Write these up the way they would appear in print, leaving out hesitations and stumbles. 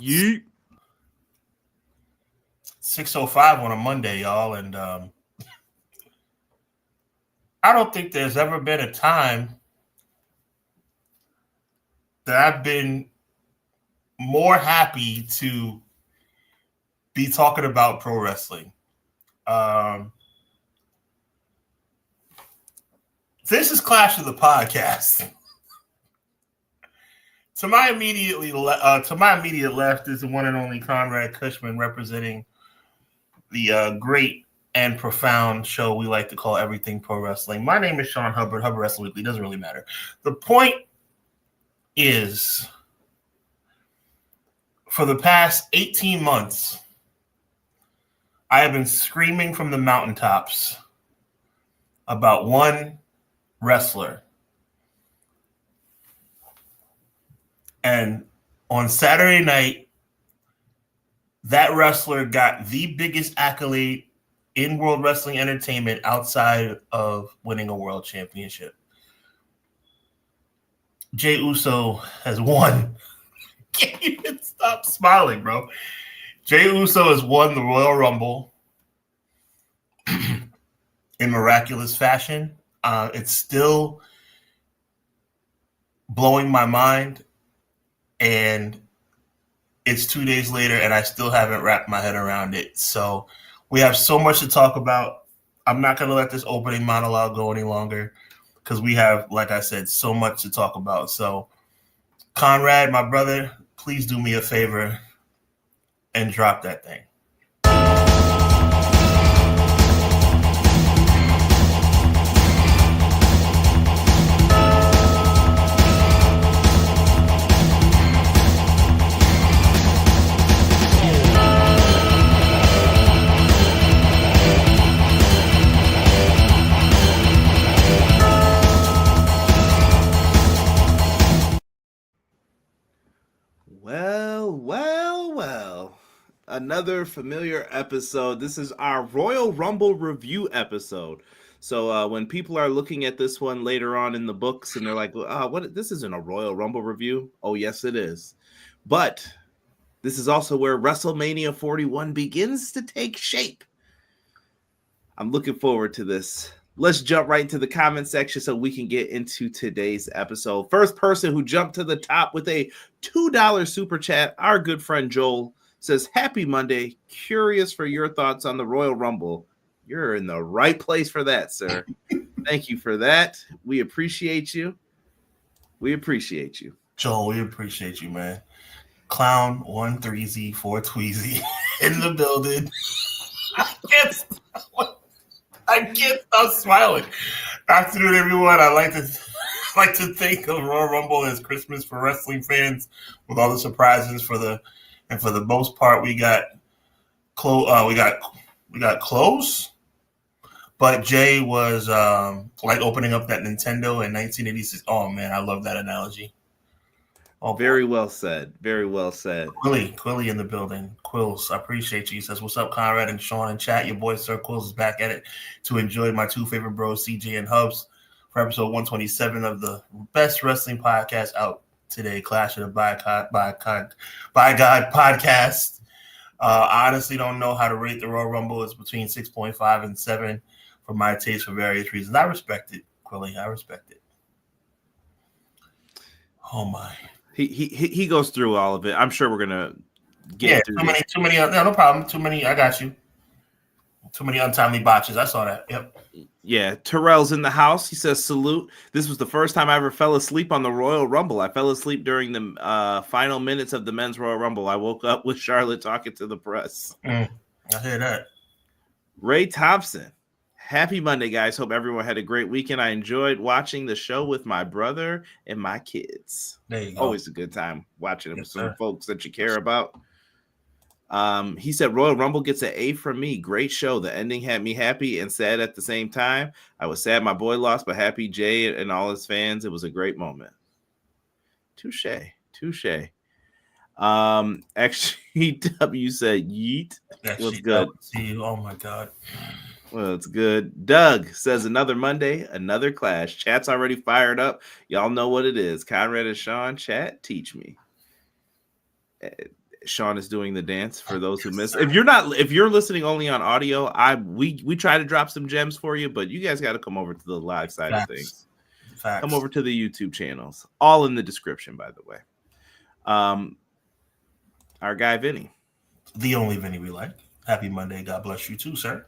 Yeet. 6:05 on a Monday, y'all, and I don't think there's ever been a time that I've been more happy to be talking about pro wrestling. This is Clash of the Podcast. To my immediate left is the one and only Conrad Cushman, representing the great and profound show we like to call Everything Pro Wrestling. My name is Sean Hubbard, Hubbard Wrestling Weekly. Doesn't really matter. The point is, for the past 18 months, I have been screaming from the mountaintops about one wrestler. And on Saturday night, that wrestler got the biggest accolade in World Wrestling Entertainment outside of winning a world championship. Jey Uso has won. Can't even stop smiling, bro. Jey Uso has won the Royal Rumble in miraculous fashion. It's still blowing my mind. And it's 2 days later, and I still haven't wrapped my head around it. So we have so much to talk about. I'm not going to let this opening monologue go any longer because we have, like I said, so much to talk about. So, Conrad, my brother, please do me a favor and drop that thing. Well. Another familiar episode. This is our Royal Rumble review episode. So when people are looking at this one later on in the books and they're like, what? This isn't a Royal Rumble review. Oh, yes, it is. But this is also where WrestleMania 41 begins to take shape. I'm looking forward to this. Let's jump right into the comment section so we can get into today's episode. First person who jumped to the top with a $2 super chat, our good friend Joel, says, "Happy Monday. Curious for your thoughts on the Royal Rumble." You're in the right place for that, sir. Thank you for that. We appreciate you. Joel, we appreciate you, man. Clown 13Z 4 Tweezy in the building. I can't stop smiling. Afternoon, everyone. I like to think of Royal Rumble as Christmas for wrestling fans, with all the surprises. For the most part, we got close. But Jay was like opening up that Nintendo in 1986. Oh man, I love that analogy. Oh, very well said. Very well said. Quilly in the building. Quills, I appreciate you. He says, "What's up, Conrad and Sean in chat? Your boy Sir Quills is back at it to enjoy my two favorite bros, CJ and Hubs, for episode 127 of the best wrestling podcast out today, Clash of the By God podcast. I honestly don't know how to rate the Royal Rumble. It's between 6.5 and 7 for my taste for various reasons. I respect it, Quilly. I respect it. Oh my." He goes through all of it. I'm sure we're gonna get through too many. No problem. Too many. I got you. Too many untimely botches. I saw that. Yep. Yeah. Terrell's in the house. He says, "Salute. This was the first time I ever fell asleep on the Royal Rumble. I fell asleep during the final minutes of the men's Royal Rumble. I woke up with Charlotte talking to the press." I hear that. Ray Thompson. Happy Monday, guys. Hope everyone had a great weekend. I enjoyed watching the show with my brother and my kids. There you go. Always a good time watching them with some folks that you care about. He said, "Royal Rumble gets an A from me. Great show. The ending had me happy and sad at the same time. I was sad my boy lost, but happy Jay and all his fans. It was a great moment." Touche. Actually, W said, "Yeet." What's good? See you. Oh my God. Well, it's good. Doug says, "Another Monday, another clash. Chat's already fired up. Y'all know what it is. Conrad and Sean, chat, teach me." Sean is doing the dance for those who missed. If you're listening only on audio, we try to drop some gems for you, but you guys got to come over to the live side of things. Facts. Come over to the YouTube channels, all in the description, by the way. Our guy Vinny, the only Vinny we like. Happy Monday. God bless you too, sir.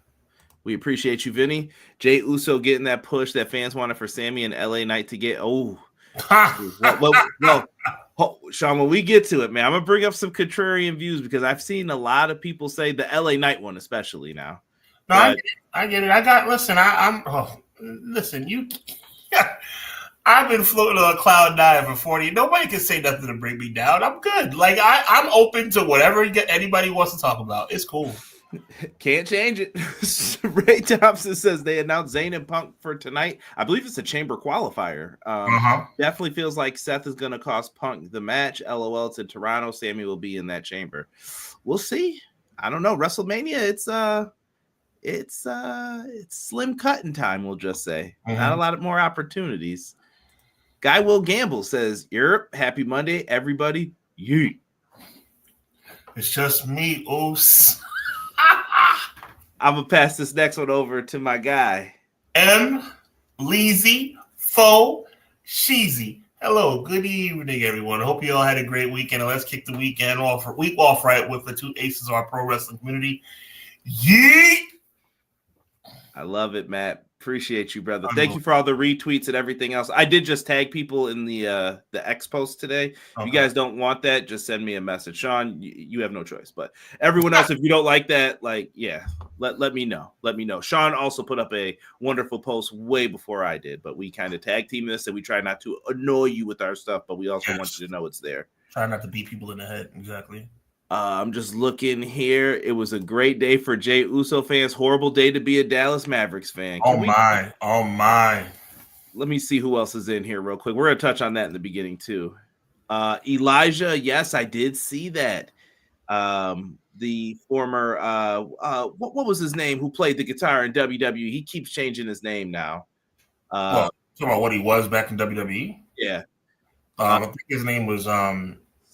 We appreciate you, Vinny. Jay Uso getting that push that fans wanted for Sammy and LA Knight to get. Oh, well, Sean, when we get to it, man, I'm gonna bring up some contrarian views because I've seen a lot of people say the LA Knight one, especially now. No, I get it. Listen, you. I've been floating on a cloud nine for 40. Nobody can say nothing to bring me down. I'm good. Like I'm open to whatever anybody wants to talk about. It's cool. Can't change it. Ray Thompson says they announced Zayn and Punk for tonight. I believe it's a chamber qualifier. Definitely feels like Seth is going to cost Punk the match. LOL, it's in Toronto. Sammy will be in that chamber. We'll see. I don't know. WrestleMania, it's slim cutting time, we'll just say. Not a lot of more opportunities. Guy Will Gamble says, Europe, happy Monday, everybody. Yeet. It's just me, Oos. I'm going to pass this next one over to my guy. M. Leezy Fo Sheezy. Hello, good evening, everyone. I hope you all had a great weekend. Let's kick the week off right with the two aces of our pro wrestling community. Yeet! I love it, Matt. Appreciate you, brother. Thank you for all the retweets and everything else. I did just tag people in the X post today. If you guys don't want that, just send me a message. Sean, you have no choice. But everyone else, if you don't like that, let me know. Let me know. Sean also put up a wonderful post way before I did, but we kind of tag team this and we try not to annoy you with our stuff, but we also want you to know it's there. Try not to beat people in the head. Exactly. I'm just looking here. It was a great day for Jay Uso fans. Horrible day to be a Dallas Mavericks fan. Oh my. Let me see who else is in here real quick. We're going to touch on that in the beginning too. Elijah, yes, I did see that. The former, what was his name, who played the guitar in WWE? He keeps changing his name now. Talking about what he was back in WWE? Yeah. I think his name was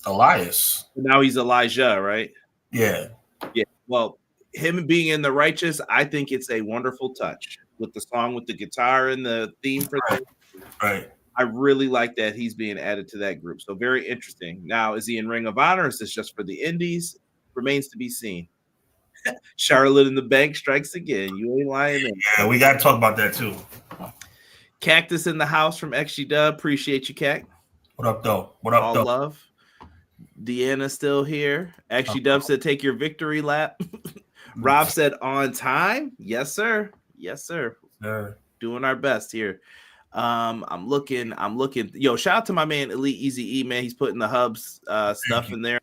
Elias. Now he's Elijah, right? Yeah. Yeah. Well, him being in The Righteous, I think it's a wonderful touch with the song with the guitar and the theme for that. Right. I really like that he's being added to that group. So very interesting. Now, is he in Ring of Honor? Is this just for the indies? Remains to be seen. Charlotte in the Bank strikes again. You ain't lying. Yeah, we got to talk about that too. Cactus in the house from XG Dub. Appreciate you, Cac. What up, though? What up, all though? Love. Deanna still here. Actually, Dub said, take your victory lap. Rob said, on time. Yes, sir. Yes, sir. Doing our best here. I'm looking. Yo, shout out to my man, Elite Easy E, man. He's putting the Hubs stuff in there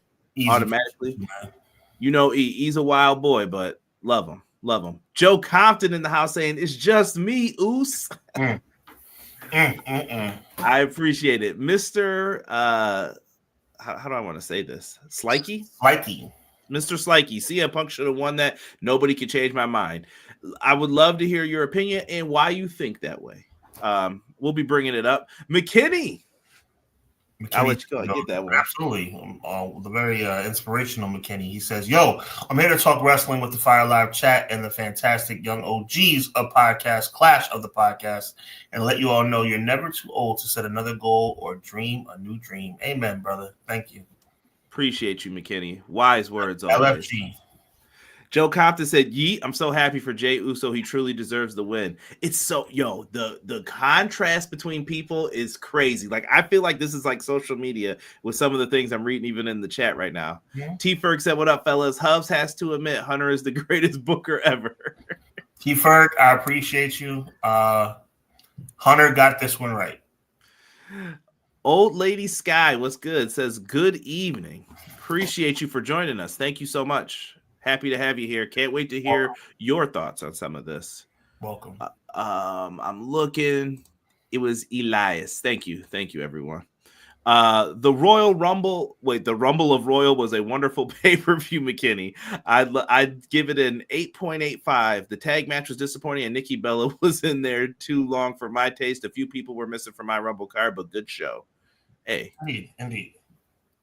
automatically. You know, he's a wild boy, but love him. Love him. Joe Compton in the house saying, it's just me, Oos. I appreciate it. Mr. How do I want to say this? Slikey? Mr. Slikey. CM Punk should have won that. Nobody can change my mind. I would love to hear your opinion and why you think that way. We'll be bringing it up. McKinney. I'll let you go and get that one. Absolutely. The very inspirational McKinney. He says, yo, I'm here to talk wrestling with the Fire Live chat and the fantastic young OGs of podcast, Clash of the Podcast, and let you all know you're never too old to set another goal or dream a new dream. Amen, brother. Thank you. Appreciate you, McKinney. Wise words always. LFG. Joe Compton said, yeet, I'm so happy for Jay Uso. He truly deserves the win. It's so, the contrast between people is crazy. Like, I feel like this is like social media with some of the things I'm reading even in the chat right now. Yeah. T-Ferg said, what up, fellas? Hubs has to admit Hunter is the greatest booker ever. T-Ferg, I appreciate you. Hunter got this one right. Old Lady Sky, what's good? Says, good evening. Appreciate you for joining us. Thank you so much. Happy to have you here. Can't wait to hear your thoughts on some of this. Welcome. I'm looking. It was Elias. Thank you, everyone. The Royal Rumble. Wait, the Rumble of Royal was a wonderful pay-per-view, McKinney. I'd give it an 8.85. The tag match was disappointing, and Nikki Bella was in there too long for my taste. A few people were missing from my Rumble card, but good show. Hey, indeed.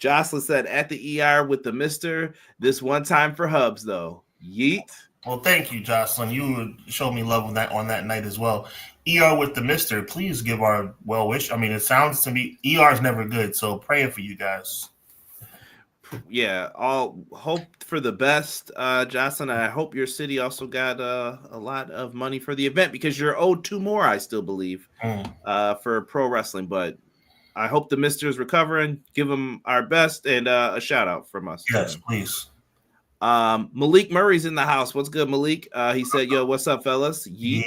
Jocelyn said, at the ER with the mister. This one time for Hubs, though. Yeet. Well, thank you, Jocelyn. You showed me love on that night as well. ER with the mister. Please give our well wish. I mean, it sounds to me ER is never good, so praying for you guys. Yeah, all hope for the best, Jocelyn. I hope your city also got a lot of money for the event because you're owed 2 more, I still believe, for pro wrestling. But I hope the Mister's recovering. Give him our best and a shout out from us. Yes, please. Malik Murray's in the house. What's good, Malik? He said, "Yo, what's up, fellas?" Yeet.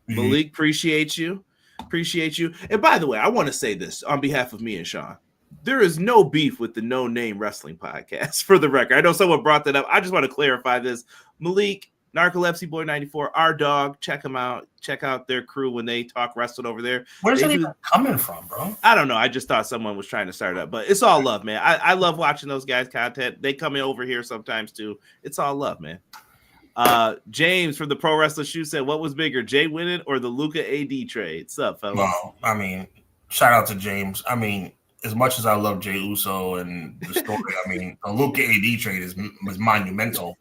Malik, appreciate you. And by the way, I want to say this on behalf of me and Sean. There is no beef with the No Name Wrestling Podcast, for the record. I know someone brought that up. I just want to clarify this. Malik, Narcolepsy Boy 94, our dog. Check them out. Check out their crew when they talk wrestling over there. Where's it even coming from, bro? I don't know. I just thought someone was trying to start it up, but it's all love, man. I love watching those guys' content. They come in over here sometimes too. It's all love, man. James from the Pro Wrestler Shoe said, what was bigger, Jay winning or the Luca AD trade? What's up, fellas? Well, I mean, shout out to James. I mean, as much as I love Jay Uso and the story, I mean, the Luca AD trade was monumental.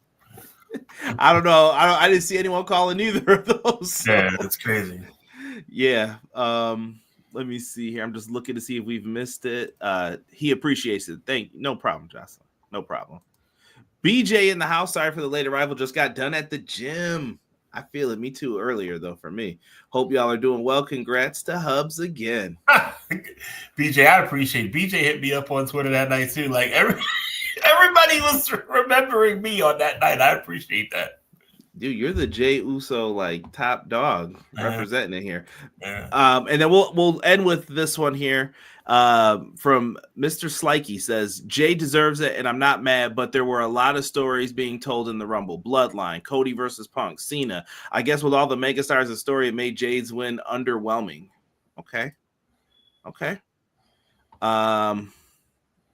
I don't know. I didn't see anyone calling either of those. So. Yeah, that's crazy. Yeah. Let me see here. I'm just looking to see if we've missed it. He appreciates it. Thank you. No problem, Jocelyn. No problem. BJ in the house. Sorry for the late arrival. Just got done at the gym. I feel it. Me too. Earlier, though, for me. Hope y'all are doing well. Congrats to Hubs again. BJ, I appreciate it. BJ hit me up on Twitter that night, too. Like, everybody was remembering me on that night. I appreciate that. Dude, you're the Jay Uso, like, top dog representing it here. Yeah. And then we'll end with this one here. From Mr. Slikey says, Jay deserves it, and I'm not mad, but there were a lot of stories being told in the Rumble. Bloodline, Cody versus Punk, Cena. I guess with all the megastars of story, it made Jay's win underwhelming. Okay.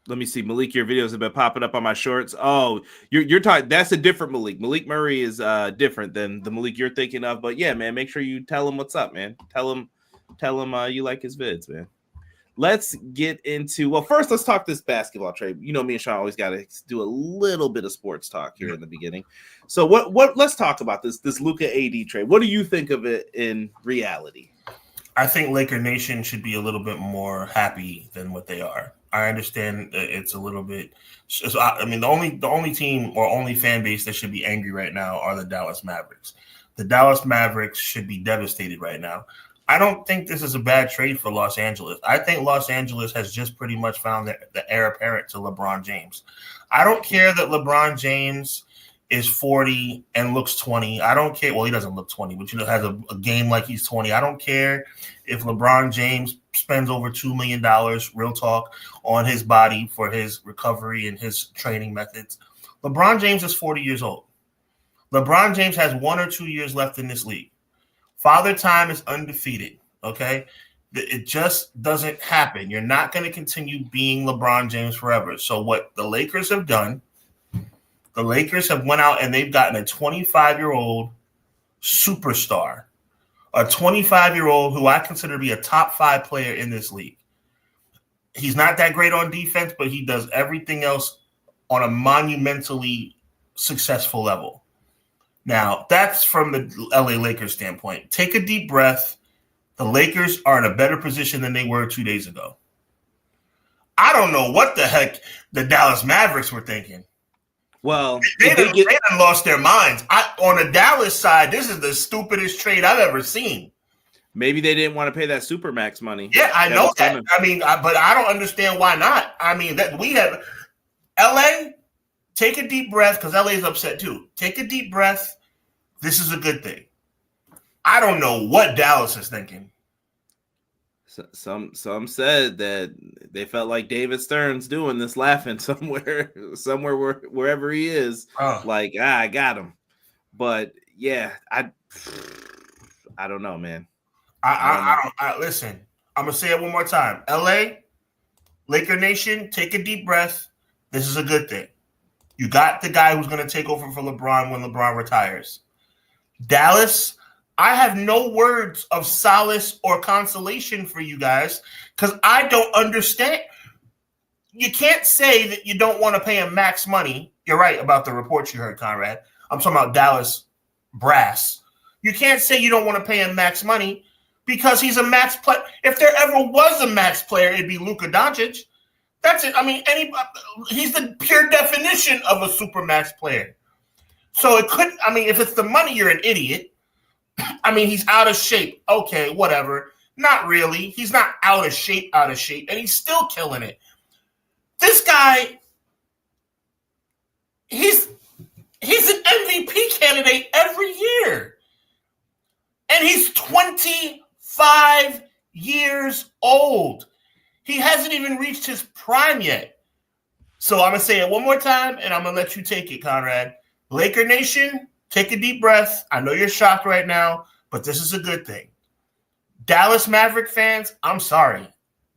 Let me see. Malik, your videos have been popping up on my shorts. Oh, you're talking. That's a different Malik. Malik Murray is different than the Malik you're thinking of. But yeah, man, make sure you tell him what's up, man. Tell him you like his vids, man. Let's get into, well, first let's talk this basketball trade. You know, me and Sean always got to do a little bit of sports talk here in the beginning. So let's talk about this Luka AD trade. What do you think of it in reality? I think Laker Nation should be a little bit more happy than what they are. I understand it's a little bit. I mean, the only team or only fan base that should be angry right now are the Dallas Mavericks. The Dallas Mavericks should be devastated right now. I don't think this is a bad trade for Los Angeles. I think Los Angeles has just pretty much found the heir apparent to LeBron James. I don't care that LeBron James is 40 and looks 20. I don't care. Well, he doesn't look 20, but has a game like he's 20. I don't care if LeBron James spends over $2 million, real talk, on his body for his recovery and his training methods. LeBron James is 40 years old. LeBron James has 1 or 2 years left in this league. Father Time is undefeated, okay? It just doesn't happen. You're not going to continue being LeBron James forever. So what the Lakers have done, the Lakers have went out and they've gotten a 25-year-old superstar, a 25-year-old who I consider to be a top 5 player in this league. He's not that great on defense, but he does everything else on a monumentally successful level. Now, that's from the LA Lakers standpoint. Take a deep breath. The Lakers are in a better position than they were 2 days ago. I don't know what the heck the Dallas Mavericks were thinking. Well, they done lost their minds. On the Dallas side, this is the stupidest trade I've ever seen. Maybe they didn't want to pay that Supermax money. Yeah, I know that. I mean, but I don't understand why not. I mean, that we have LA. Take a deep breath because LA is upset too. Take a deep breath. This is a good thing. I don't know what Dallas is thinking. Some said that they felt like David Stern's doing this, laughing somewhere wherever he is. Oh. Like, I got him. But yeah, I don't know, man. I listen. I'm gonna say it one more time. LA, Laker Nation, take a deep breath. This is a good thing. You got the guy who's gonna take over for LeBron when LeBron retires. Dallas, I have no words of solace or consolation for you guys because I don't understand. you can't say that you don't want to pay him max money. You're right about the reports you heard, Conrad. I'm talking about Dallas brass. You can't say you don't want to pay him max money because he's a max player. If there ever was a max player, it'd be Luka Doncic. That's it. I mean, he's the pure definition of a super max player. So it could, I mean, if it's the money, you're an idiot. I mean, he's out of shape. Okay, whatever. Not really. He's not out of shape, and he's still killing it. This guy, he's an MVP candidate every year. And he's 25 years old. He hasn't even reached his prime yet. So I'm going to say it one more time, and I'm going to let you take it, Conrad. Laker Nation, take a deep breath. I know you're shocked right now, but this is a good thing. Dallas Maverick fans, I'm sorry.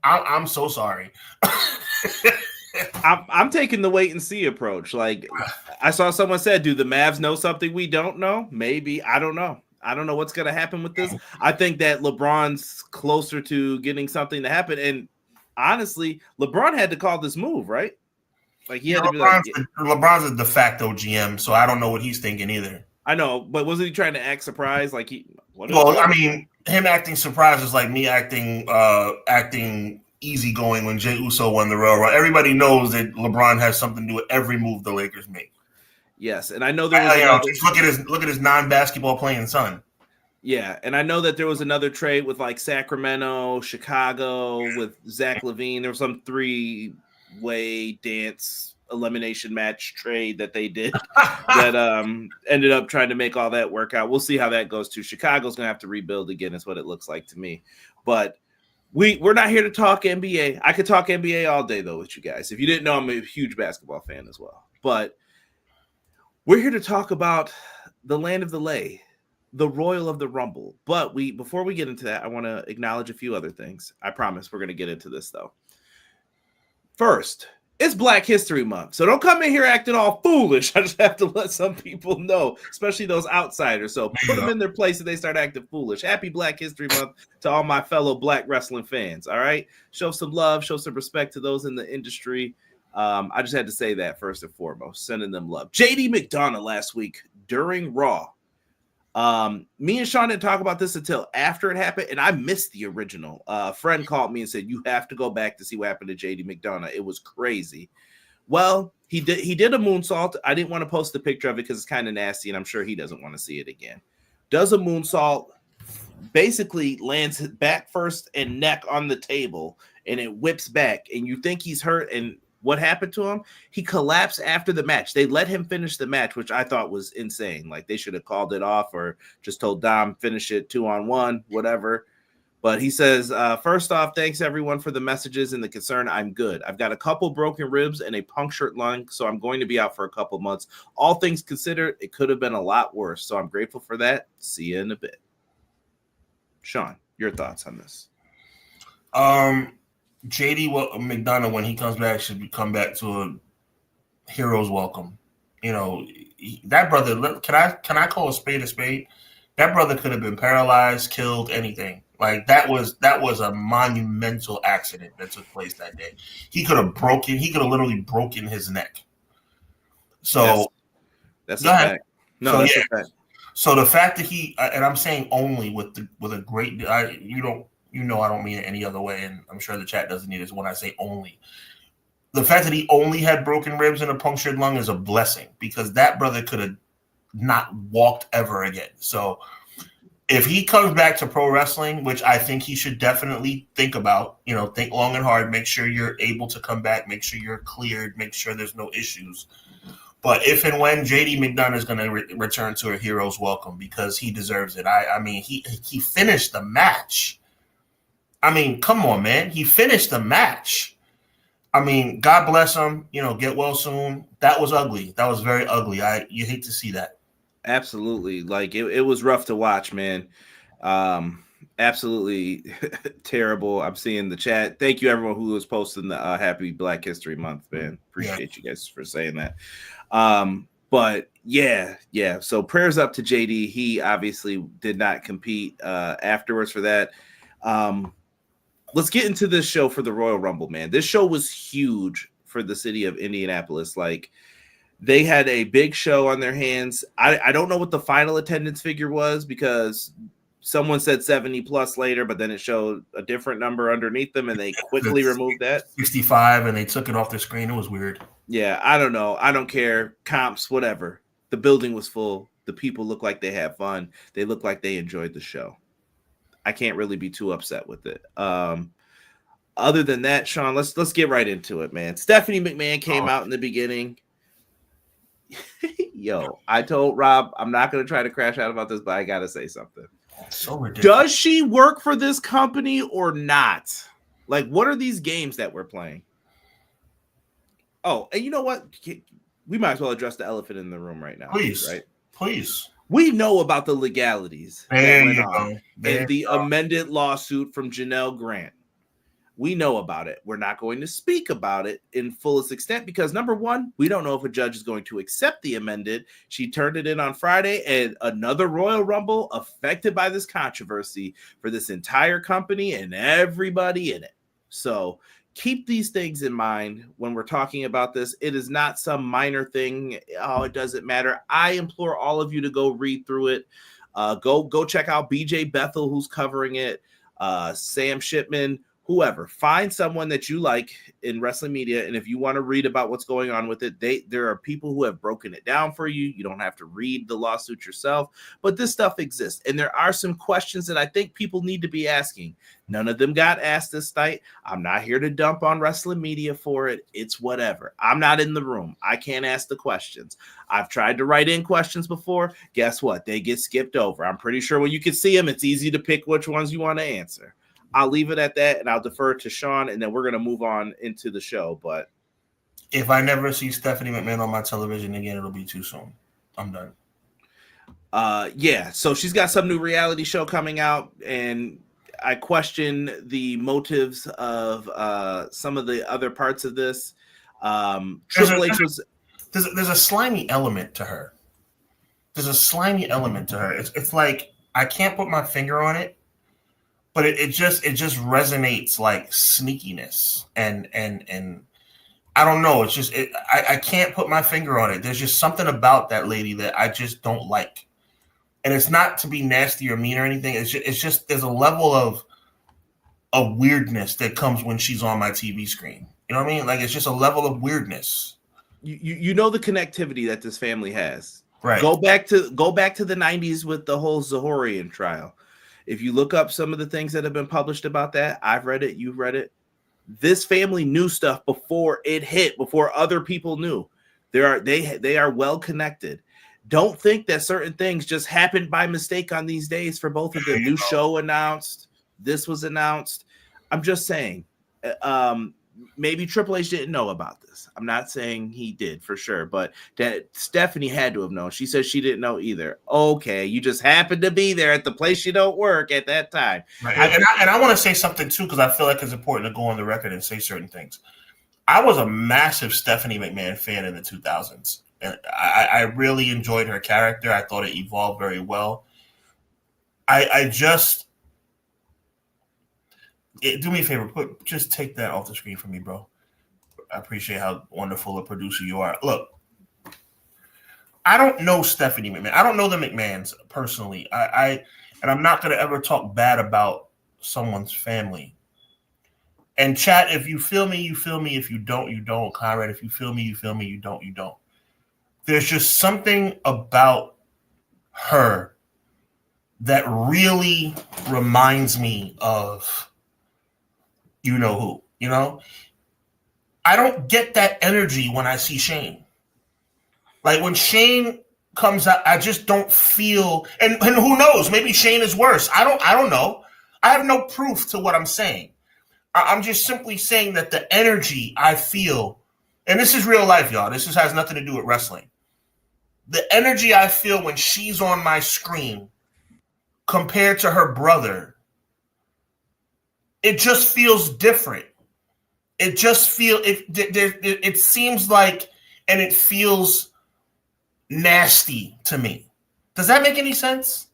I'm so sorry. I'm taking the wait and see approach. Like, I saw someone said, do the Mavs know something we don't know? Maybe. I don't know. I don't know what's going to happen with this. I think that LeBron's closer to getting something to happen. And honestly, LeBron had to call this move, right? Like, he had to be like, LeBron's a de facto GM, so I don't know what he's thinking either. I know, but wasn't he trying to act surprised? Like, I mean, him acting surprised is like me acting easygoing when Jey Uso won the Royal Rumble. Everybody knows that LeBron has something to do with every move the Lakers make. Yes, and I know there was just look at his non-basketball playing son. Yeah, and I know that there was another trade with like Sacramento, Chicago with Zach LaVine. There was some 3-way dance elimination match trade that they did that ended up trying to make all that work out. We'll see how that goes too. Chicago's gonna have to rebuild again, is what it looks like to me. But we're not here to talk NBA. I could talk NBA all day though with you guys. If you didn't know, I'm a huge basketball fan as well. But we're here to talk about the land of the lay, the Royal of the Rumble. But before we get into that, I want to acknowledge a few other things. I promise we're going to get into this, though. First, it's Black History Month, so don't come in here acting all foolish. I just have to let some people know, especially those outsiders. So put them in their place if they start acting foolish. Happy Black History Month to all my fellow Black wrestling fans, all right? Show some love, show some respect to those in the industry. I just had to say that first and foremost, sending them love. JD McDonough last week during Raw. Me and Sean didn't talk about this until after it happened, and I missed the original. A friend called me and said, you have to go back to see what happened to JD McDonough. It was crazy. Well, he did a moonsault. I didn't want to post the picture of it because it's kind of nasty, and I'm sure he doesn't want to see it again. Does a moonsault, basically lands back first and neck on the table, and it whips back, and you think he's hurt, and what happened to him? He collapsed after the match. They let him finish the match, which I thought was insane. Like, they should have called it off or just told Dom, finish it 2-on-1, whatever. But he says, first off, thanks everyone for the messages and the concern. I'm good. I've got a couple broken ribs and a punctured lung, so I'm going to be out for a couple months. All things considered, it could have been a lot worse. So I'm grateful for that. See you in a bit. Sean, your thoughts on this? JD McDonough, when he comes back, should come back to a hero's welcome. You know, that brother. Can I call a spade a spade? That brother could have been paralyzed, killed, anything. Like that was a monumental accident that took place that day. He could have literally broken his neck. So that's a fact. No, that's a fact. So the fact that and I'm saying only with a great, I don't mean it any other way, and I'm sure the chat doesn't need this when I say only. The fact that he only had broken ribs and a punctured lung is a blessing because that brother could have not walked ever again. So if he comes back to pro wrestling, which I think he should definitely think about, think long and hard, make sure you're able to come back, make sure you're cleared, make sure there's no issues. But if and when JD McDonough is going to return to a hero's welcome because he deserves it. I mean, he finished the match. I mean, come on, man. He finished the match. I mean, God bless him. Get well soon. That was ugly. That was very ugly. You hate to see that. Absolutely. Like, it was rough to watch, man. Absolutely terrible. I'm seeing the chat. Thank you, everyone who was posting the Happy Black History Month, man. Appreciate you guys for saying that. But yeah. So prayers up to JD. He obviously did not compete afterwards for that. Let's get into this show for the Royal Rumble, man. This show was huge for the city of Indianapolis. Like, they had a big show on their hands. I don't know what the final attendance figure was, because someone said 70 plus later, but then it showed a different number underneath them, and they quickly removed that. 65, and they took it off their screen. It was weird. Yeah, I don't know. I don't care. Comps, whatever. The building was full. The people look like they had fun. They look like they enjoyed the show. I can't really be too upset with it. Other than that, Sean, let's get right into it, man. Stephanie McMahon came out in the beginning. Yo, I told Rob I'm not going to try to crash out about this, but I got to say something. So ridiculous. Does she work for this company or not? Like, what are these games that we're playing? Oh, and you know what? We might as well address the elephant in the room right now. Please. Right? Please. We know about the legalities there that went you on go. and the amended lawsuit from Janelle Grant. We know about it. We're not going to speak about it in fullest extent because, number one, we don't know if a judge is going to accept the amended. She turned it in on Friday, and another Royal Rumble affected by this controversy for this entire company and everybody in it. So keep these things in mind when we're talking about this. It is not some minor thing. Oh, it doesn't matter. I implore all of you to go read through it. Go check out BJ Bethel, who's covering it, Sam Shipman, whoever. Find someone that you like in wrestling media, and if you want to read about what's going on with it, there are people who have broken it down for you. You don't have to read the lawsuit yourself, but this stuff exists, and there are some questions that I think people need to be asking. None of them got asked this night. I'm not here to dump on wrestling media for it. It's whatever. I'm not in the room. I can't ask the questions. I've tried to write in questions before. Guess what? They get skipped over. I'm pretty sure when you can see them, it's easy to pick which ones you want to answer. I'll leave it at that, and I'll defer to Sean, and then we're going to move on into the show. But if I never see Stephanie McMahon on my television again, it'll be too soon. I'm done. Yeah, so she's got some new reality show coming out, and I question the motives of some of the other parts of this. Triple H was... There's a slimy element to her. It's like, I can't put my finger on it, but it just resonates like sneakiness and I don't know. It's just I can't put my finger on it. There's just something about that lady that I just don't like, and it's not to be nasty or mean or anything. It's just there's a level of weirdness that comes when she's on my TV screen. You know what I mean? Like, it's just a level of weirdness. You know the connectivity that this family has. Right. Go back to the 90s with the whole Zahorian trial. If you look up some of the things that have been published about that, I've read it, you've read it. This family knew stuff before it hit, before other people knew. They are well connected. Don't think that certain things just happened by mistake on these days for both of them. New show announced. This was announced. I'm just saying, maybe Triple H didn't know about this. I'm not saying he did for sure, but that Stephanie had to have known. She says she didn't know either. Okay, you just happened to be there at the place you don't work at that time. Right. And I want to say something too, because I feel like it's important to go on the record and say certain things. I was a massive Stephanie McMahon fan in the 2000s. And I really enjoyed her character. I thought it evolved very well. Do me a favor, just take that off the screen for me, bro. I appreciate how wonderful a producer you are. Look, I don't know Stephanie McMahon. I don't know the McMahons personally. And I'm not going to ever talk bad about someone's family. And chat, if you feel me, you feel me. If you don't, you don't. Conrad, if you feel me, you feel me. You don't, you don't. There's just something about her that really reminds me of you know who, you know? I don't get that energy when I see Shane. Like, when Shane comes out, I just don't feel, and who knows, maybe Shane is worse. I don't know. I have no proof to what I'm saying. I'm just simply saying that the energy I feel, and this is real life, y'all. This has nothing to do with wrestling. The energy I feel when she's on my screen compared to her brother, it just feels different. It seems like, and it feels nasty to me. Does that make any sense?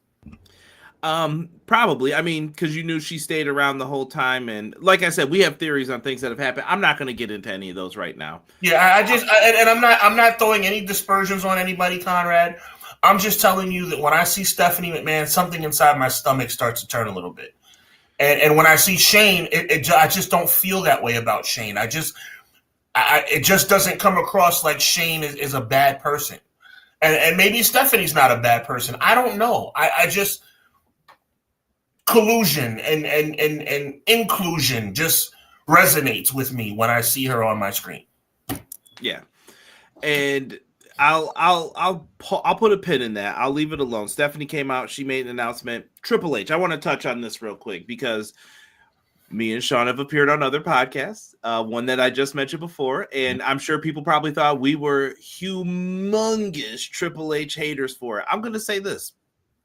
Probably. I mean, because you knew she stayed around the whole time, and like I said, we have theories on things that have happened. I'm not going to get into any of those right now. Yeah, and I'm not throwing any dispersions on anybody, Conrad. I'm just telling you that when I see Stephanie McMahon, something inside my stomach starts to turn a little bit. And when I see Shane, I just don't feel that way about Shane. It just doesn't come across like Shane is a bad person. And maybe Stephanie's not a bad person. I don't know. I just collusion and inclusion just resonates with me when I see her on my screen. Yeah. And I'll put a pin in that. I'll leave it alone. Stephanie came out. She made an announcement. Triple H. I want to touch on this real quick because me and Sean have appeared on other podcasts. One that I just mentioned before, and I'm sure people probably thought we were humongous Triple H haters for it. I'm going to say this: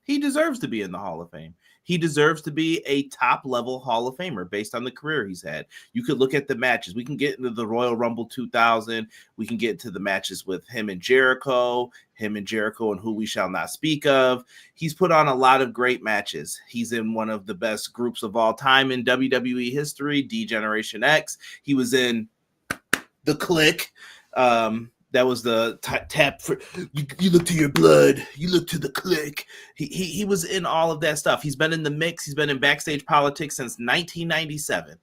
he deserves to be in the Hall of Fame. He deserves to be a top-level Hall of Famer based on the career he's had. You could look at the matches. We can get into the Royal Rumble 2000. We can get into the matches with him and Jericho and Who We Shall Not Speak Of. He's put on a lot of great matches. He's in one of the best groups of all time in WWE history, D-Generation X. He was in The Click. That was the tap for you look to your blood, you look to the click. He was in all of that stuff. He's been in the mix. He's been in backstage politics since 1997.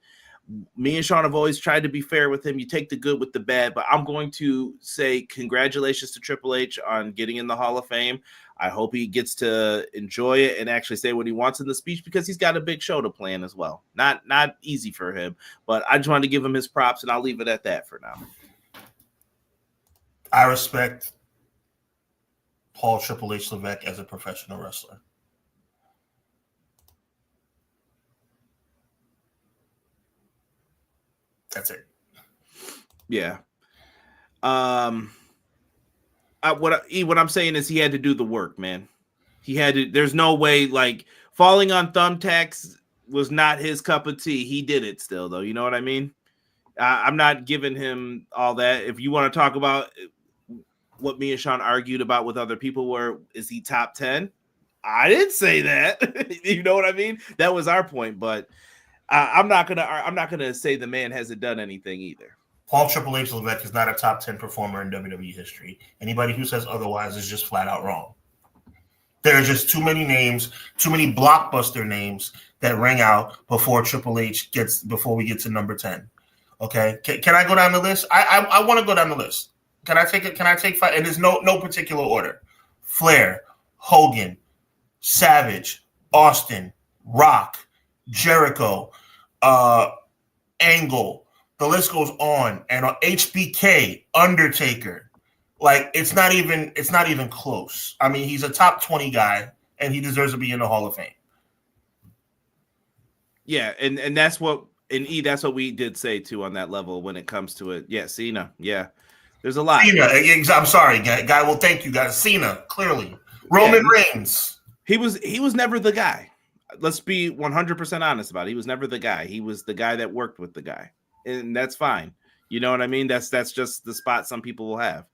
Me and Sean have always tried to be fair with him. You take the good with the bad, but I'm going to say congratulations to Triple H on getting in the Hall of Fame. I hope he gets to enjoy it and actually say what he wants in the speech because he's got a big show to plan as well. Not easy for him, but I just wanted to give him his props, and I'll leave it at that for now. I respect Paul Triple H Levesque as a professional wrestler. That's it. Yeah. What I'm saying is he had to do the work, man. He had to. There's no way like falling on thumbtacks was not his cup of tea. He did it still, though. You know what I mean? I'm not giving him all that. If you want to talk about what me and Sean argued about with other people were, is he top 10? I didn't say that. You know what I mean? That was our point, but I'm not gonna say the man hasn't done anything either. Paul Triple H Levesque is not a top 10 performer in WWE history. Anybody who says otherwise is just flat out wrong. There are just too many names, too many blockbuster names that ring out before before we get to number 10. Okay, can I go down the list? I want to go down the list. Can I take it? Can I take five? And there's no particular order. Flair, Hogan, Savage, Austin, Rock, Jericho, Angle. The list goes on. And on HBK, Undertaker. Like it's not even close. I mean, he's a top 20 guy, and he deserves to be in the Hall of Fame. Yeah, and that's what that's what we did say too on that level when it comes to it. Yeah, Cena. Yeah. There's a lot. Cena, I'm sorry, guy. Well, thank you, guys. Cena, clearly. Roman Reigns. He was never the guy. Let's be 100% honest about it. He was never the guy. He was the guy that worked with the guy, and that's fine. You know what I mean? That's just the spot some people will have.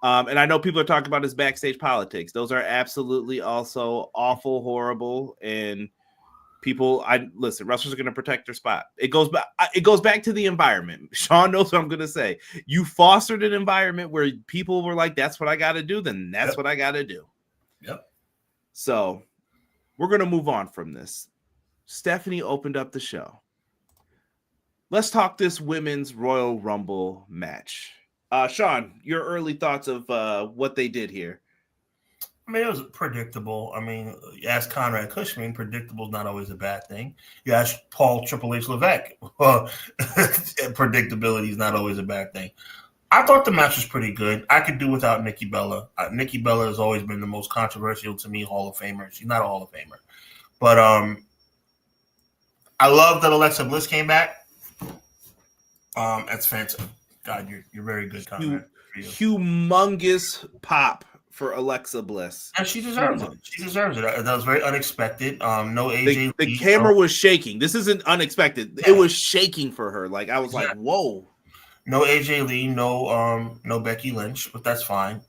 And I know people are talking about his backstage politics. Those are absolutely also awful, horrible, and people, wrestlers are going to protect their spot. It goes back to the environment. Sean knows what I'm going to say. You fostered an environment where people were like, that's what I got to do. Then that's what I got to do. Yep. So we're going to move on from this. Stephanie opened up the show. Let's talk this women's Royal Rumble match. Sean, your early thoughts of what they did here. I mean, it was predictable. I mean, you ask Conrad Cushman, predictable is not always a bad thing. You ask Paul Triple H Levesque, predictability is not always a bad thing. I thought the match was pretty good. I could do without Nikki Bella. Nikki Bella has always been the most controversial to me Hall of Famer. She's not a Hall of Famer. But I love that Alexa Bliss came back. That's fantastic. God, you're very good, Conrad. Humongous pop for Alexa Bliss. And she deserves it. She deserves it. That was very unexpected. No AJ. The camera was shaking. This isn't unexpected. Yeah. It was shaking for her. Like I was like, whoa. No AJ Lee, no Becky Lynch, but that's fine.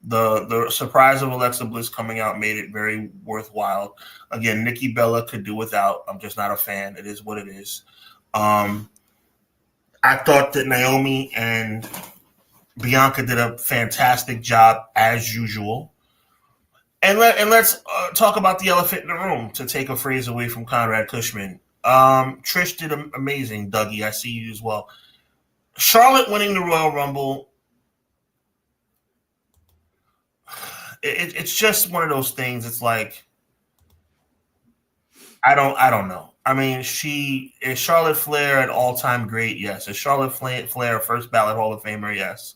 The surprise of Alexa Bliss coming out made it very worthwhile. Again, Nikki Bella could do without. I'm just not a fan. It is what it is. I thought that Naomi and Bianca did a fantastic job as usual. And let's talk about the elephant in the room, to take a phrase away from Conrad Cushman. Trish did amazing, Dougie. I see you as well. Charlotte winning the Royal Rumble. It's just one of those things. It's like, I don't know. I mean, is Charlotte Flair an all-time great? Yes. Is Charlotte Flair a first ballot Hall of Famer? Yes.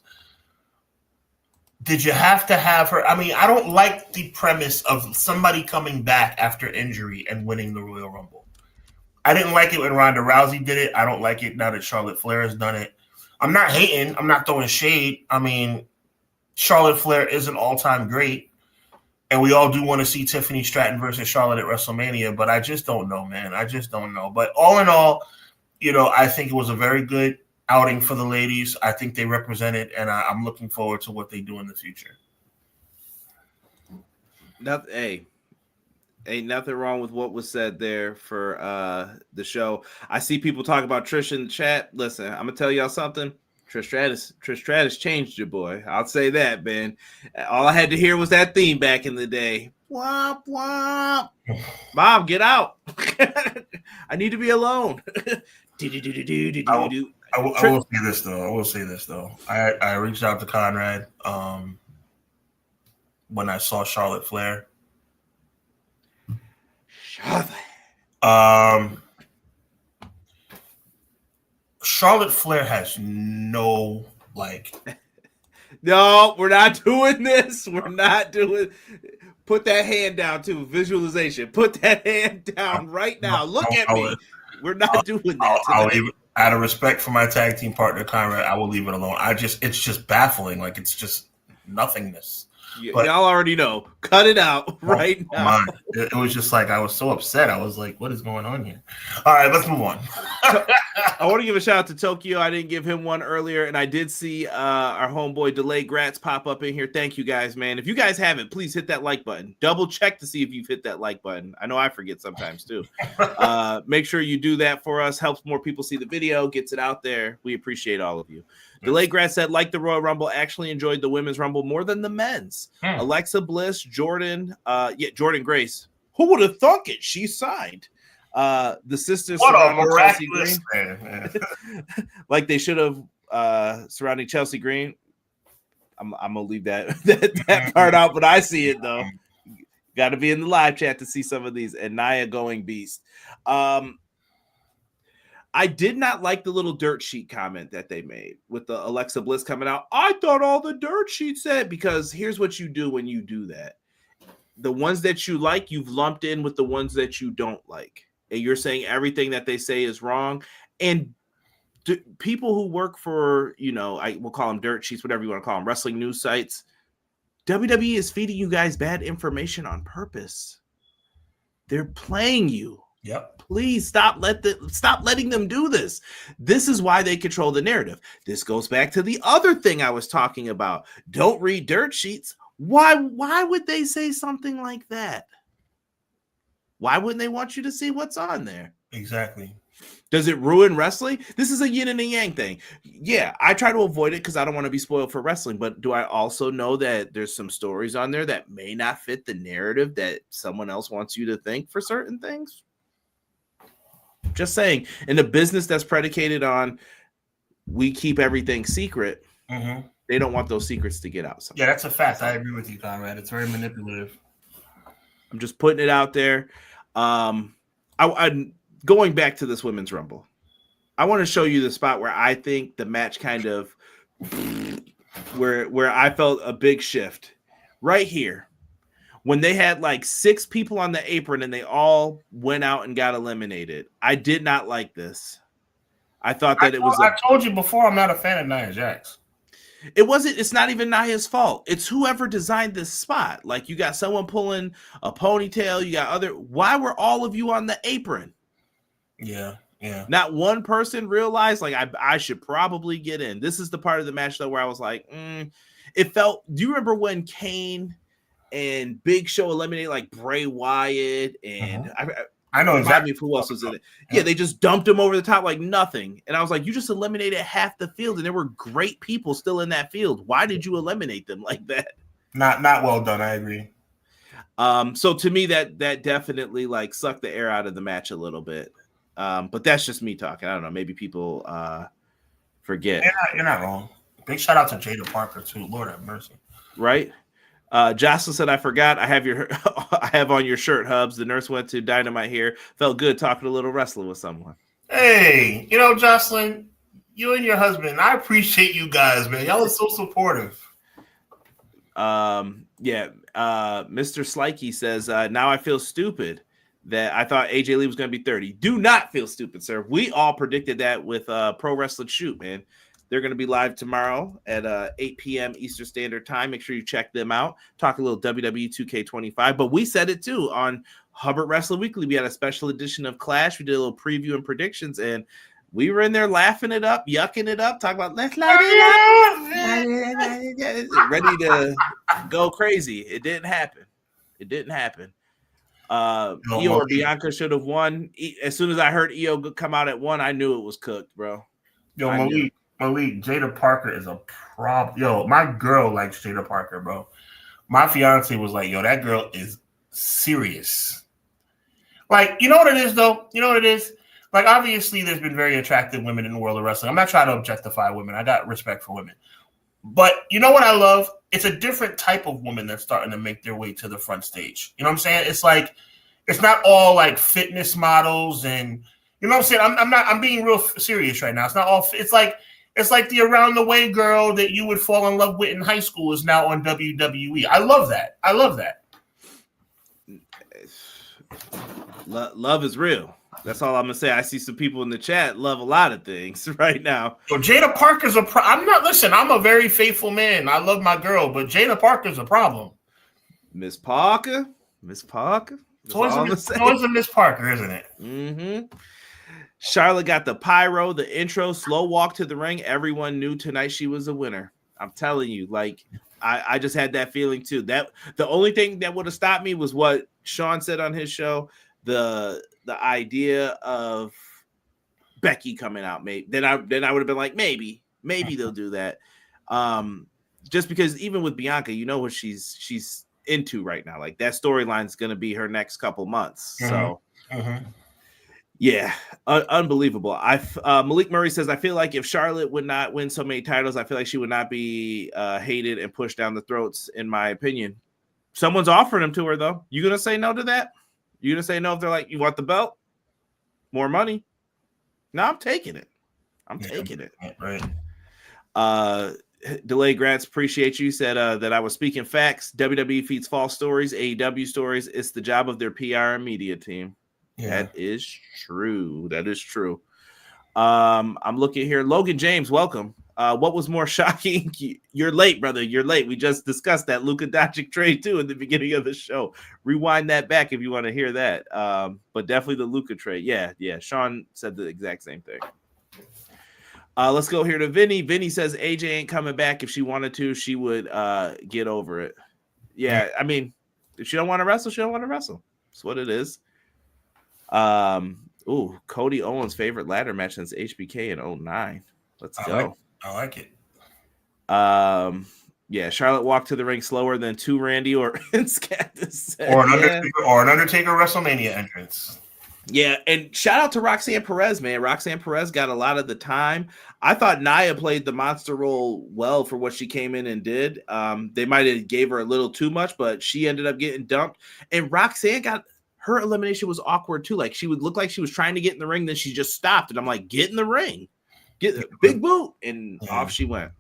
Did you have to have her? I mean, I don't like the premise of somebody coming back after injury and winning the Royal Rumble. I didn't like it when Ronda Rousey did it. I don't like it now that Charlotte Flair has done it. I'm not hating. I'm not throwing shade. I mean, Charlotte Flair is an all-time great, and we all do want to see Tiffany Stratton versus Charlotte at WrestleMania, but I just don't know, man. I just don't know. But all in all, I think it was a very good outing for the ladies. I think they represented, and I'm looking forward to what they do in the future. Ain't nothing wrong with what was said there for the show. I see people talk about Trish in the chat. Listen, I'm gonna tell y'all something. Trish Stratus changed your boy. I'll say that, man. All I had to hear was that theme back in the day. Womp womp. Mom, get out. I need to be alone. I will say this though. I reached out to Conrad when I saw Charlotte Flair. Charlotte Flair has no No, we're not doing this. We're not doing. Put that hand down too. Visualization. Put that hand down right now. Look at me. We're not doing that. I'll leave it. Out of respect for my tag team partner Conrad, I will leave it alone. It's just baffling. Like, it's just nothingness. Y'all already know. Cut it out right now. It was just like, I was so upset. I was like, what is going on here? All right, let's move on. I want to give a shout out to Tokyo. I didn't give him one earlier, and I did see our homeboy Delay Gratz pop up in here. Thank you guys, man. If you guys haven't, please hit that like button. Double check to see if you've hit that like button. I know I forget sometimes too. Make sure you do that for us. Helps more people see the video, gets it out there. We appreciate all of you. Delay Gratz said, like the Royal Rumble, actually enjoyed the women's Rumble more than the men's. Alexa Bliss, Jordan Grace. Who would have thunk it? She signed. The sisters surrounding Chelsea Green. Like they should have surrounding Chelsea Green. I'm gonna leave that part out, but I see it though. Got to be in the live chat to see some of these. And Nia going beast. I did not like the little dirt sheet comment that they made with the Alexa Bliss coming out. I thought all the dirt sheet said, because here's what you do when you do that. The ones that you like, you've lumped in with the ones that you don't like. And you're saying everything that they say is wrong. And people who work for, we'll call them dirt sheets, whatever you want to call them, wrestling news sites, WWE is feeding you guys bad information on purpose. They're playing you. Yep. Please stop letting them do this. This is why they control the narrative. This goes back to the other thing I was talking about. Don't read dirt sheets. Why would they say something like that? Why wouldn't they want you to see what's on there? Exactly. Does it ruin wrestling? This is a yin and a yang thing. Yeah, I try to avoid it because I don't want to be spoiled for wrestling. But do I also know that there's some stories on there that may not fit the narrative that someone else wants you to think for certain things? Just saying, in a business that's predicated on we keep everything secret, they don't want those secrets to get out. Sometimes. Yeah, that's a fact. I agree with you, Conrad. It's very manipulative. I'm just putting it out there. I'm going back to this women's Rumble. I want to show you the spot where I think the match kind of where I felt a big shift right here. When they had like 6 people on the apron and they all went out and got eliminated. I did not like this. I thought that I told you before, I'm not a fan of Nia Jax. It's not even Nia's fault. It's whoever designed this spot. Like, you got someone pulling a ponytail, you got why were all of you on the apron? Yeah. Yeah. Not one person realized like I should probably get in. This is the part of the match though where I was like, it felt. Do you remember when Kane and Big Show eliminated like Bray Wyatt and I know remind exactly me of who else was in it. Yeah. Yeah, they just dumped him over the top like nothing. And I was like, you just eliminated half the field, and there were great people still in that field. Why did you eliminate them like that? Not well done. I agree. So to me, that definitely like sucked the air out of the match a little bit. But that's just me talking. I don't know. Maybe people forget. You're not wrong. Big shout out to Jada Parker too. Lord have mercy. Right. Jocelyn said, I forgot. I have on your shirt, Hubs. The nurse went to Dynamite here. Felt good talking a little wrestling with someone. Hey, Jocelyn, you and your husband, I appreciate you guys, man. Y'all are so supportive. Yeah. Mr. Slikey says, now I feel stupid that I thought AJ Lee was going to be 30. Do not feel stupid, sir. We all predicted that with Pro Wrestling Shoot, man. They're going to be live tomorrow at 8 p.m. Eastern Standard Time. Make sure you check them out. Talk a little WWE 2K25. But we said it too on Hubbard Wrestling Weekly. We had a special edition of Clash. We did a little preview and predictions, and we were in there laughing it up, yucking it up, talking about let's light it up. Ready to go crazy. It didn't happen. Io or Bianca should have won. As soon as I heard Io come out at 1, I knew it was cooked, bro. Malik, Jada Parker is a problem. Yo, my girl likes Jada Parker, bro. My fiance was like, yo, that girl is serious. Like, you know what it is, though? You know what it is? Like, obviously, there's been very attractive women in the world of wrestling. I'm not trying to objectify women. I got respect for women. But you know what I love? It's a different type of woman that's starting to make their way to the front stage. You know what I'm saying? It's like, it's not all like fitness models and, you know what I'm saying? I'm being real serious right now. It's not all, it's like the around the way girl that you would fall in love with in high school is now on WWE. I love that. Love is real. That's all I'm gonna say. I see some people in the chat love a lot of things right now. So Jada Parker's I'm a very faithful man. I love my girl, but Jada Parker's a problem. Miss Parker. It's always a Miss Parker, isn't it? Mm-hmm. Charlotte got the pyro, the intro, slow walk to the ring. Everyone knew tonight she was a winner. I'm telling you, like, I just had that feeling too. That the only thing that would have stopped me was what Sean said on his show. The idea of Becky coming out, maybe then I would have been like, maybe they'll do that. Just because even with Bianca, you know what she's into right now. Like that storyline is going to be her next couple months. So. Yeah, unbelievable. Malik Murray says, I feel like if Charlotte would not win so many titles, I feel like she would not be hated and pushed down the throats, in my opinion. Someone's offering them to her, though. You going to say no to that? You going to say no if they're like, you want the belt? More money? No, I'm taking it. Taking it. Right. Delay Grants, appreciate you. Said that I was speaking facts. WWE feeds false stories, AEW stories. It's the job of their PR and media team. Yeah. That is true. I'm looking here. Logan James, welcome. What was more shocking? You're late, brother. You're late. We just discussed that Luka Doncic trade too in the beginning of the show. Rewind that back if you want to hear that. But definitely the Luka trade. Yeah. Sean said the exact same thing. Let's go here to Vinny. Vinny says AJ ain't coming back. If she wanted to, she would get over it. Yeah, I mean, if she don't want to wrestle, she don't want to wrestle. That's what it is. Cody Owens' favorite ladder match since HBK in 2009. Let's go. I like it. Yeah, Charlotte walked to the ring slower than two Randy or Undertaker WrestleMania entrance. Yeah, and shout out to Roxanne Perez, man. Roxanne Perez got a lot of the time. I thought Nia played the monster role well for what she came in and did. They might have gave her a little too much, but she ended up getting dumped. And Roxanne her elimination was awkward too. Like she would look like she was trying to get in the ring, then she just stopped. And I'm like, get in the ring, get a big boot, and off she went.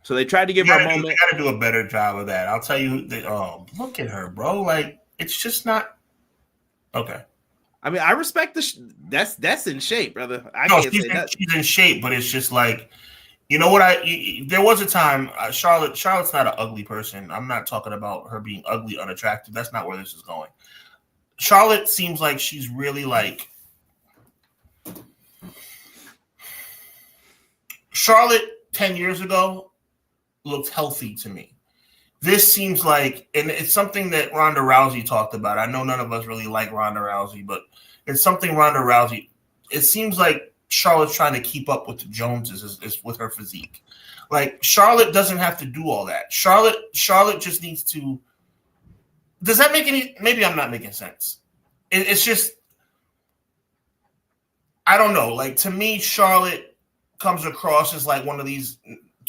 So they tried to give her a moment. They got to do a better job of that. I'll tell you. Look at her, bro. Like it's just not okay. I mean, I respect that's in shape, brother. She's in shape, but it's just like, you know what? There was a time Charlotte's not an ugly person. I'm not talking about her being ugly, unattractive. That's not where this is going. Charlotte seems like she's really like Charlotte 10 years ago looked healthy to me. This seems like, and it's something that Ronda Rousey talked about. I know none of us really like Ronda Rousey, but it's something Ronda Rousey, it seems like Charlotte's trying to keep up with the Joneses is with her physique. Like, Charlotte doesn't have to do all that. Charlotte just needs to. Does that make any? Maybe I'm not making sense. It's just, I don't know. Like, to me, Charlotte comes across as like one of these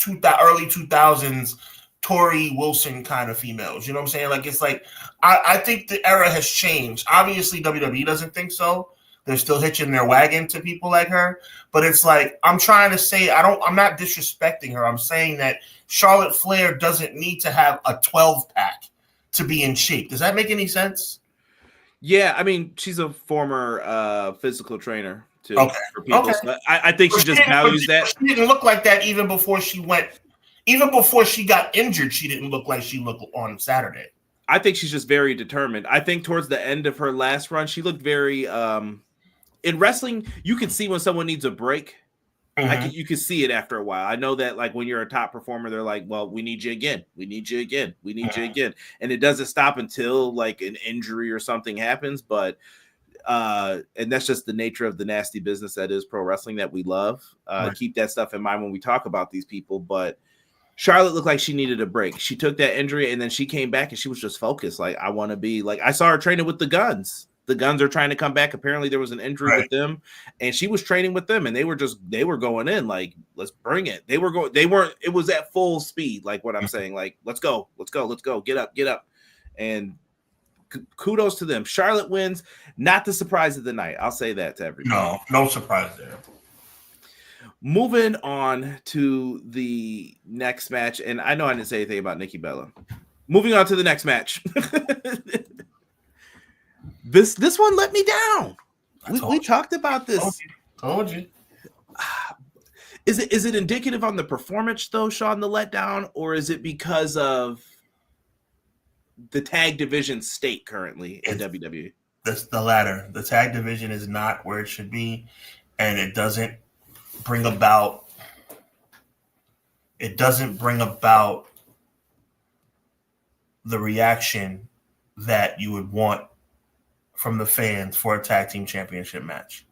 early 2000s Tori Wilson kind of females. You know what I'm saying? Like, it's like, I think the era has changed. Obviously, WWE doesn't think so. They're still hitching their wagon to people like her. But it's like, I'm trying to say, I'm not disrespecting her. I'm saying that Charlotte Flair doesn't need to have a 12-pack to be in shape. Does that make any sense? Yeah, I mean, she's a former physical trainer too. Okay. For people. Okay. So I think she just values that. She didn't look like that even before she got injured. She didn't look like she looked on Saturday. I think she's just very determined. I think towards the end of her last run, she looked very in wrestling, you can see when someone needs a break. Mm-hmm. You can see it after a while. I know that, like, when you're a top performer, they're like, well, we need you again. We need you again. We need you again. And it doesn't stop until like an injury or something happens. But and that's just the nature of the nasty business that is pro wrestling that we love. Right. Keep that stuff in mind when we talk about these people. But Charlotte looked like she needed a break. She took that injury and then she came back and she was just focused. Like, I want to be like, I saw her training with the Guns. The Guns are trying to come back. Apparently there was an injury with them and she was training with them and they were going in like, let's bring it. It was at full speed. Like what I'm saying, like, let's go, get up. And kudos to them. Charlotte wins. Not the surprise of the night. I'll say that to everybody. No surprise there. Moving on to the next match. And I know I didn't say anything about Nikki Bella. Moving on to the next match. This one let me down. We talked about this. Told you. Is it indicative on the performance though, Sean, the letdown, or is it because of the tag division state currently in WWE? That's the latter. The tag division is not where it should be, and it doesn't bring about the reaction that you would want from the fans for a tag team championship match.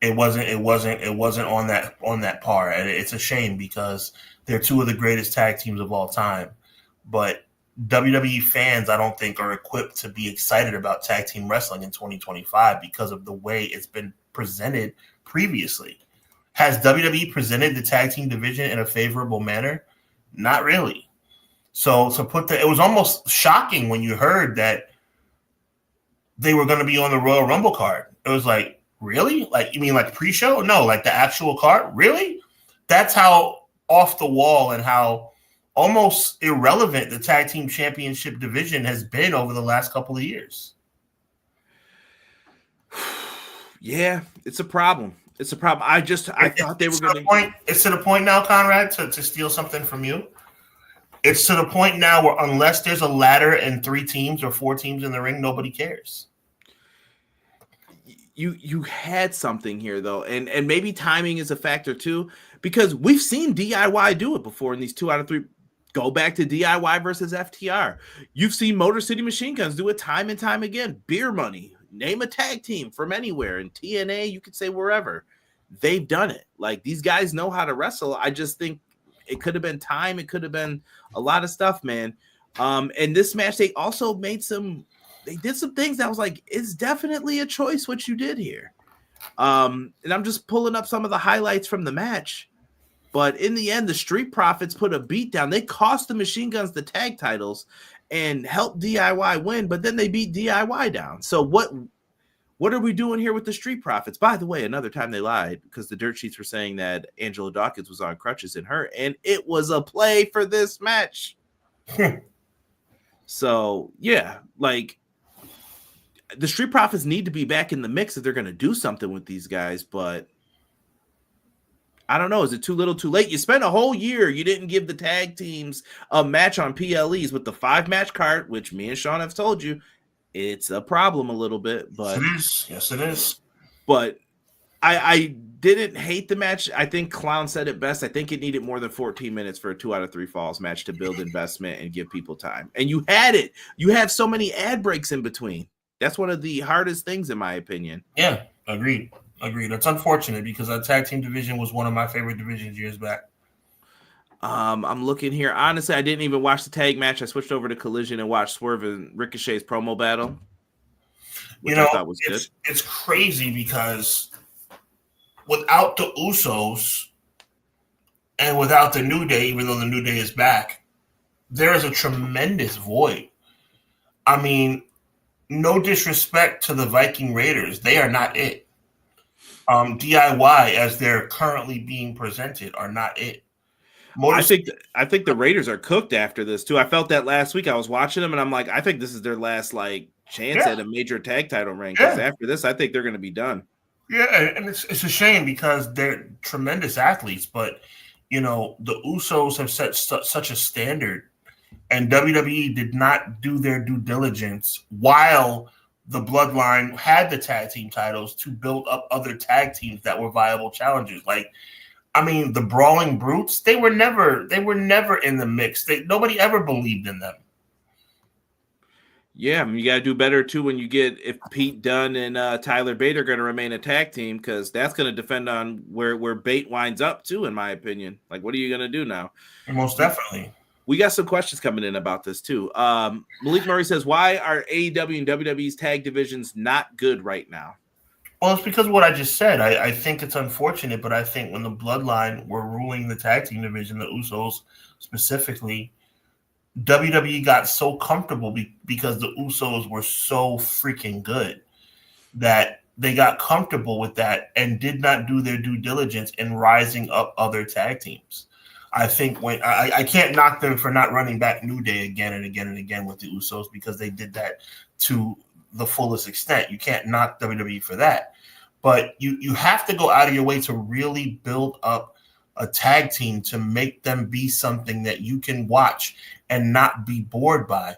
It wasn't on that par. And it's a shame because they're two of the greatest tag teams of all time. But WWE fans, I don't think, are equipped to be excited about tag team wrestling in 2025 because of the way it's been presented previously. Has WWE presented the tag team division in a favorable manner? Not really. So it was almost shocking when you heard that they were going to be on the Royal Rumble card. It was like, really? Like, you mean like pre-show? No, like the actual card? Really? That's how off the wall and how almost irrelevant the tag team championship division has been over the last couple of years. Yeah, it's a problem. It's a problem. I thought they were going to. It's to the point now, Conrad, to steal something from you. It's to the point now where unless there's a ladder and 3 teams or 4 teams in the ring, nobody cares. You had something here though, and maybe timing is a factor too, because we've seen DIY do it before in these 2 out of 3. Go back to DIY versus FTR. You've seen Motor City Machine Guns do it time and time again. Beer Money, name a tag team from anywhere, in TNA, you could say wherever. They've done it. Like, these guys know how to wrestle. I just think it could have been time. It could have been a lot of stuff, man. And this match, they also they did some things that was like, it's definitely a choice what you did here. And I'm just pulling up some of the highlights from the match. But in the end, the Street Profits put a beat down. They cost the Machine Guns the tag titles and helped DIY win, but then they beat DIY down. So what are we doing here with the Street Profits? By the way, another time they lied because the dirt sheets were saying that Angela Dawkins was on crutches and hurt, and it was a play for this match. So, yeah, like, the Street Profits need to be back in the mix if they're going to do something with these guys, but I don't know. Is it too little too late? You spent a whole year. You didn't give the tag teams a match on PLEs with the 5-match card, which me and Sean have told you, it's a problem a little bit. But it is. Yes, it is. But I didn't hate the match. I think Clown said it best. I think it needed more than 14 minutes for a 2 out of 3 falls match to build investment and give people time. And you had it. You have so many ad breaks in between. That's one of the hardest things, in my opinion. Yeah, agreed. That's unfortunate because that tag team division was one of my favorite divisions years back. I'm looking here. Honestly, I didn't even watch the tag match. I switched over to Collision and watched Swerve and Ricochet's promo battle, which I thought was good. It's crazy because without the Usos and without the New Day, even though the New Day is back, there is a tremendous void. I mean, no disrespect to the Viking Raiders. They are not it. DIY, as they're currently being presented, are not it. I think the Raiders are cooked after this, too. I felt that last week. I was watching them, and I'm like, I think this is their last chance at a major tag title reign. Because after this, I think they're going to be done. Yeah, and it's a shame because they're tremendous athletes, but the Usos have set such a standard, and WWE did not do their due diligence while the Bloodline had the tag team titles to build up other tag teams that were viable challengers. The Brawling Brutes, they were never in the mix. Nobody ever believed in them. Yeah, you got to do better, too, when you get if Pete Dunne and Tyler Bate are going to remain a tag team, because that's going to depend on where Bate winds up, too, in my opinion. What are you going to do now? Most definitely. We got some questions coming in about this, too. Malik Murray says, why are AEW and WWE's tag divisions not good right now? Well, it's because of what I just said. I think it's unfortunate, but I think when the Bloodline were ruling the tag team division, the Usos specifically, WWE got so comfortable because the Usos were so freaking good that they got comfortable with that and did not do their due diligence in rising up other tag teams. I think when I can't knock them for not running back New Day again and again and again with the Usos because they did that to the fullest extent. You can't knock WWE for that. But you have to go out of your way to really build up a tag team to make them be something that you can watch and not be bored by.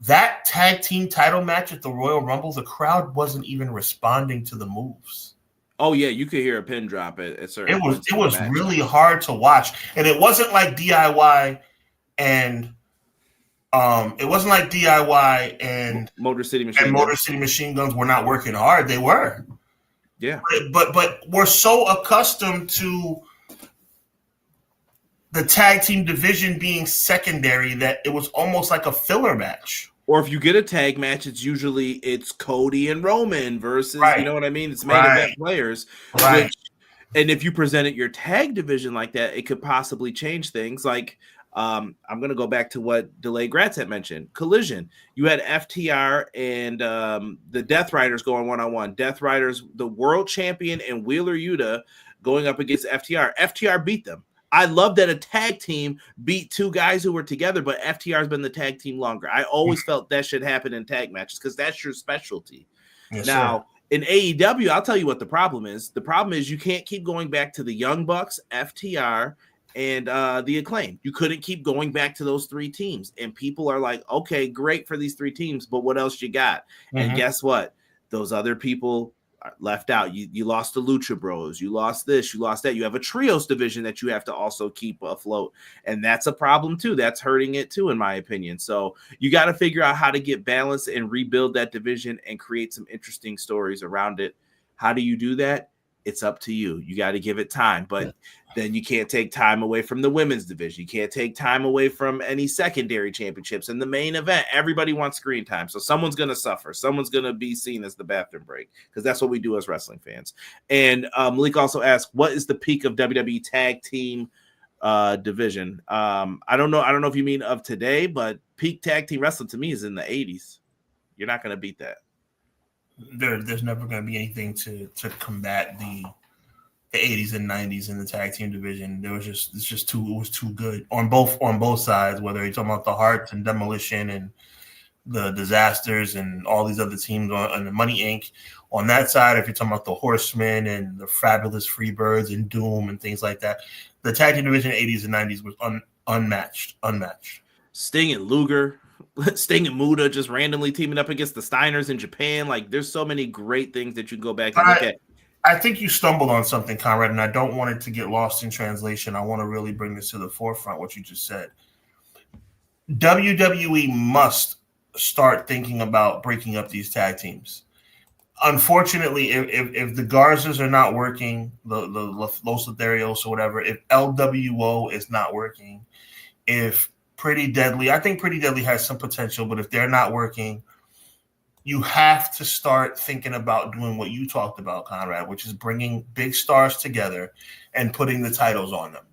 That tag team title match at the Royal Rumble, the crowd wasn't even responding to the moves. Oh, yeah, you could hear a pin drop at certain points. It was really hard to watch. And it wasn't like DIY and Motor City Machine Guns were not working hard. They were. Yeah. But we're so accustomed to the tag team division being secondary that it was almost like a filler match. Or if you get a tag match, it's Cody and Roman versus, you know what I mean? It's main event players. Right. And if you presented your tag division like that, it could possibly change things. I'm going to go back to what Delay Gratz had mentioned. Collision. You had FTR and the Death Riders going one-on-one. Death Riders, the world champion, and Wheeler Yuta going up against FTR. FTR beat them. I love that a tag team beat two guys who were together, but FTR's been the tag team longer. I always felt that should happen in tag matches because that's your specialty. Yes, now, in AEW, I'll tell you what the problem is. The problem is you can't keep going back to the Young Bucks, FTR, and the Acclaim. You couldn't keep going back to those three teams. And people are like, okay, great for these three teams, but what else you got? Mm-hmm. And guess what? Those other people are left out. You lost the Lucha Bros. You lost this. You lost that. You have a trios division that you have to also keep afloat. And that's a problem too. That's hurting it too, in my opinion. So you got to figure out how to get balance and rebuild that division and create some interesting stories around it. How do you do that? It's up to you. You got to give it time, but then you can't take time away from the women's division. You can't take time away from any secondary championships. And the main event, everybody wants screen time. So someone's going to suffer. Someone's going to be seen as the bathroom break because that's what we do as wrestling fans. And Malik also asked, what is the peak of WWE tag team division? I don't know. I don't know if you mean of today, but peak tag team wrestling to me is in the 80s. You're not going to beat that. There's never going to be anything to combat the 80s and 90s in the tag team division. It was too good on both sides, whether you're talking about the Hearts and Demolition and the Disasters and all these other teams on the Money Inc. On that side, if you're talking about the Horsemen and the Fabulous Freebirds and Doom and things like that, the tag team division 80s and 90s was unmatched. Sting and Luger. Sting and Muda just randomly teaming up against the Steiners in Japan. Like, there's so many great things that you can go back and look at. I think you stumbled on something, Conrad, and I don't want it to get lost in translation. I want to really bring this to the forefront, what you just said. WWE must start thinking about breaking up these tag teams. Unfortunately, if the Garzas are not working, the Los Lotharios or whatever, if LWO is not working, if Pretty Deadly, I think Pretty Deadly has some potential, but if they're not working, you have to start thinking about doing what you talked about, Conrad, which is bringing big stars together and putting the titles on them.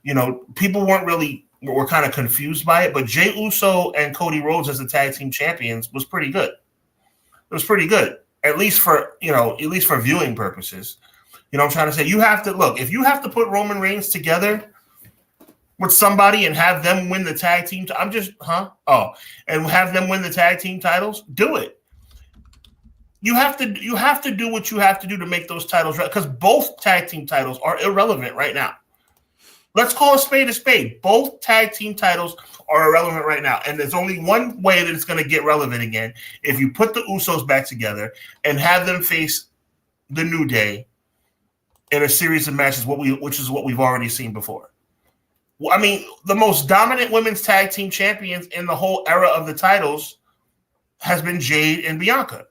You know, people were kind of confused by it, but Jey Uso and Cody Rhodes as the tag team champions was pretty good. It was pretty good, at least for viewing purposes. You know what I'm trying to say? You have to look, if you have to put Roman Reigns together with somebody and have them win the tag team, and have them win the tag team titles, do it. You have to do what you have to do to make those titles right, because both tag team titles are irrelevant right now. Let's call a spade a spade. Both tag team titles are irrelevant right now, and there's only one way that it's going to get relevant again: if you put the Usos back together and have them face the New Day in a series of matches, which is what we've already seen before. I mean, the most dominant women's tag team champions in the whole era of the titles has been Jade and Bianca.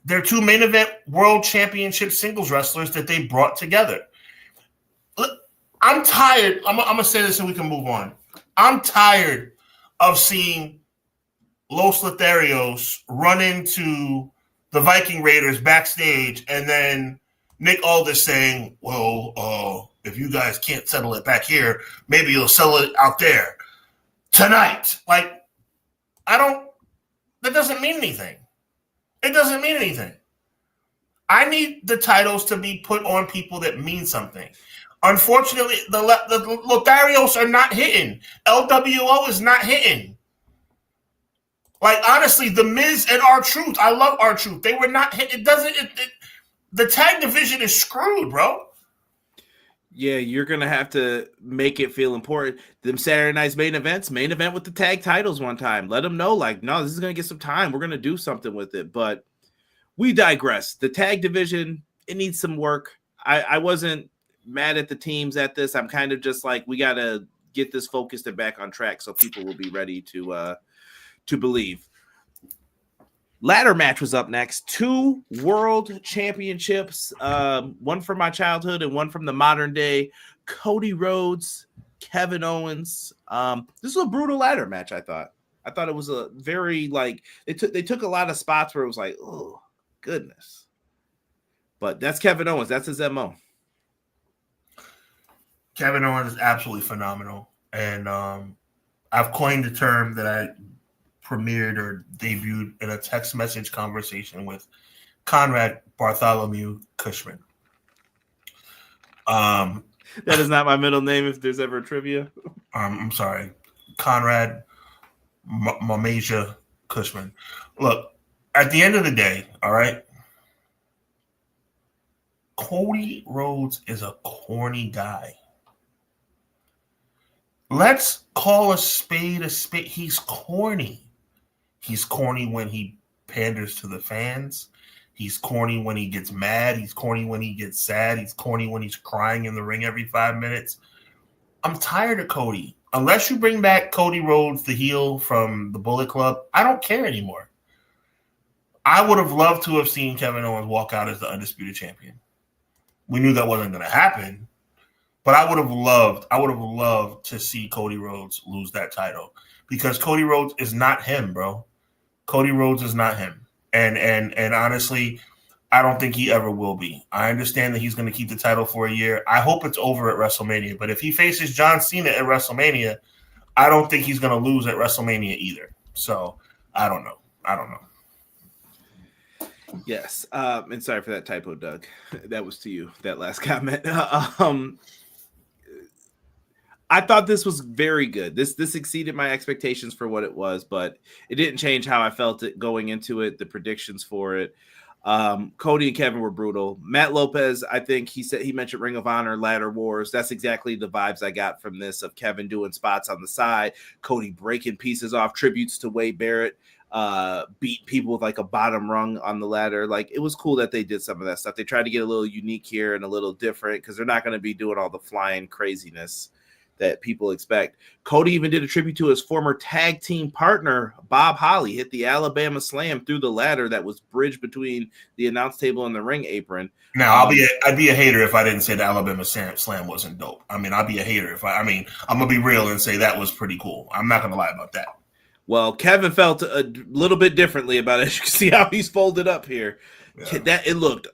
They're two main event world championship singles wrestlers that they brought together. I'm tired. I'm going to say this so we can move on. I'm tired of seeing Los Lotharios run into the Viking Raiders backstage and then Nick Aldis saying, well, if you guys can't settle it back here, maybe you'll settle it out there tonight. Like, that doesn't mean anything. It doesn't mean anything. I need the titles to be put on people that mean something. Unfortunately, the Lotharios are not hitting. LWO is not hitting. Like, honestly, The Miz and R-Truth, I love R-Truth. They were not hitting. The tag division is screwed, bro. Yeah, you're going to have to make it feel important. Them Saturday night's main event with the tag titles one time. Let them know, like, no, this is going to get some time. We're going to do something with it. But we digress. The tag division, it needs some work. I wasn't mad at the teams at this. I'm kind of just like, we got to get this focused and back on track so people will be ready to believe. Ladder match was up next. 2 world championships, one from my childhood and one from the modern day. Cody Rhodes, Kevin Owens. This was a brutal ladder match, I thought. I thought it was a very, like, they took a lot of spots where it was like, oh, goodness. But that's Kevin Owens. That's his MO. Kevin Owens is absolutely phenomenal. And I've coined the term that I premiered or debuted in a text message conversation with Conrad Bartholomew Cushman. That is not my middle name if there's ever a trivia. I'm sorry. Conrad Mamasia Cushman. Look, at the end of the day, all right, Cody Rhodes is a corny guy. Let's call a spade a spade. He's corny. He's corny when he panders to the fans. He's corny when he gets mad. He's corny when he gets sad. He's corny when he's crying in the ring every 5 minutes. I'm tired of Cody. Unless you bring back Cody Rhodes, the heel from the Bullet Club, I don't care anymore. I would have loved to have seen Kevin Owens walk out as the undisputed champion. We knew that wasn't going to happen, but I would have loved to see Cody Rhodes lose that title because Cody Rhodes is not him, bro. Cody Rhodes is not him. And honestly, I don't think he ever will be. I understand that he's going to keep the title for a year. I hope it's over at WrestleMania. But if he faces John Cena at WrestleMania, I don't think he's going to lose at WrestleMania either. So I don't know. Yes. And sorry for that typo, Doug. That was to you, that last comment. I thought this was very good. This exceeded my expectations for what it was, but it didn't change how I felt it going into it, the predictions for it. Cody and Kevin were brutal. Matt Lopez, I think he mentioned Ring of Honor, Ladder Wars. That's exactly the vibes I got from this, of Kevin doing spots on the side, Cody breaking pieces off, tributes to Wade Barrett. beat people with like a bottom rung on the ladder. Like, it was cool that they did some of that stuff. They tried to get a little unique here and a little different because they're not going to be doing all the flying craziness that people expect. Cody even did a tribute to his former tag team partner, Bob Holly, hit the Alabama Slam through the ladder that was bridged between the announce table and the ring apron. Now, I'd be a hater if I didn't say the Alabama Slam wasn't dope. I mean, I'd be a hater I'm going to be real and say that was pretty cool. I'm not going to lie about that. Well, Kevin felt a little bit differently about it. You can see how he's folded up here. Yeah. That it looked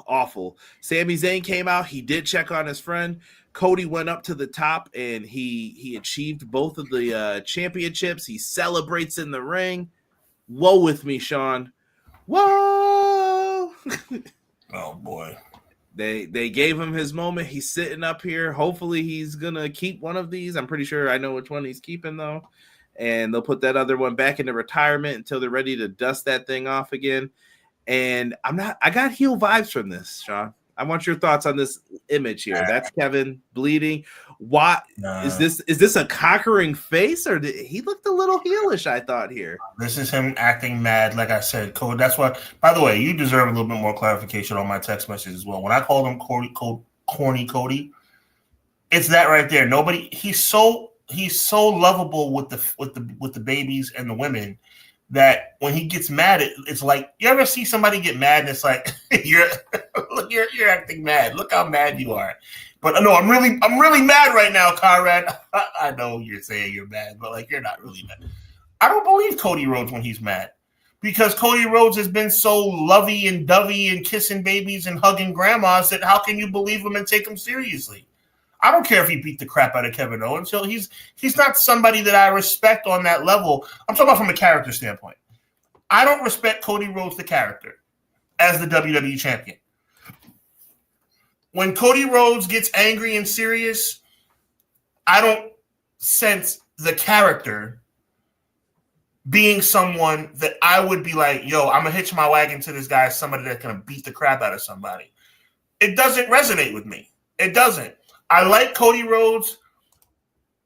awful. Sami Zayn came out. He did check on his friend. Cody went up to the top and he achieved both of the championships. He celebrates in the ring. Woe with me, Sean. Whoa! Oh boy. They gave him his moment. He's sitting up here. Hopefully he's gonna keep one of these. I'm pretty sure I know which one he's keeping though. And they'll put that other one back into retirement until they're ready to dust that thing off again. And I got heel vibes from this, Sean. I want your thoughts on this image here. That's Kevin bleeding. Why is this a conquering face, or he looked a little heelish? I thought here. This is him acting mad, like I said, Cody. That's why. By the way, you deserve a little bit more clarification on my text message as well. When I called him corny Cody, it's that right there. He's so lovable with the babies and the women that when he gets mad, it's like, you ever see somebody get mad and it's like you're acting mad. Look how mad you are. But no, I'm really mad right now, Conrad. I know you're saying you're mad, but like, you're not really mad. I don't believe Cody Rhodes when he's mad, because Cody Rhodes has been so lovey and dovey and kissing babies and hugging grandmas that how can you believe him and take him seriously? I don't care if he beat the crap out of Kevin Owens. So he's not somebody that I respect on that level. I'm talking about from a character standpoint. I don't respect Cody Rhodes, the character, as the WWE champion. When Cody Rhodes gets angry and serious, I don't sense the character being someone that I would be like, yo, I'm going to hitch my wagon to this guy as somebody that's going to beat the crap out of somebody. It doesn't resonate with me. It doesn't. I like Cody Rhodes.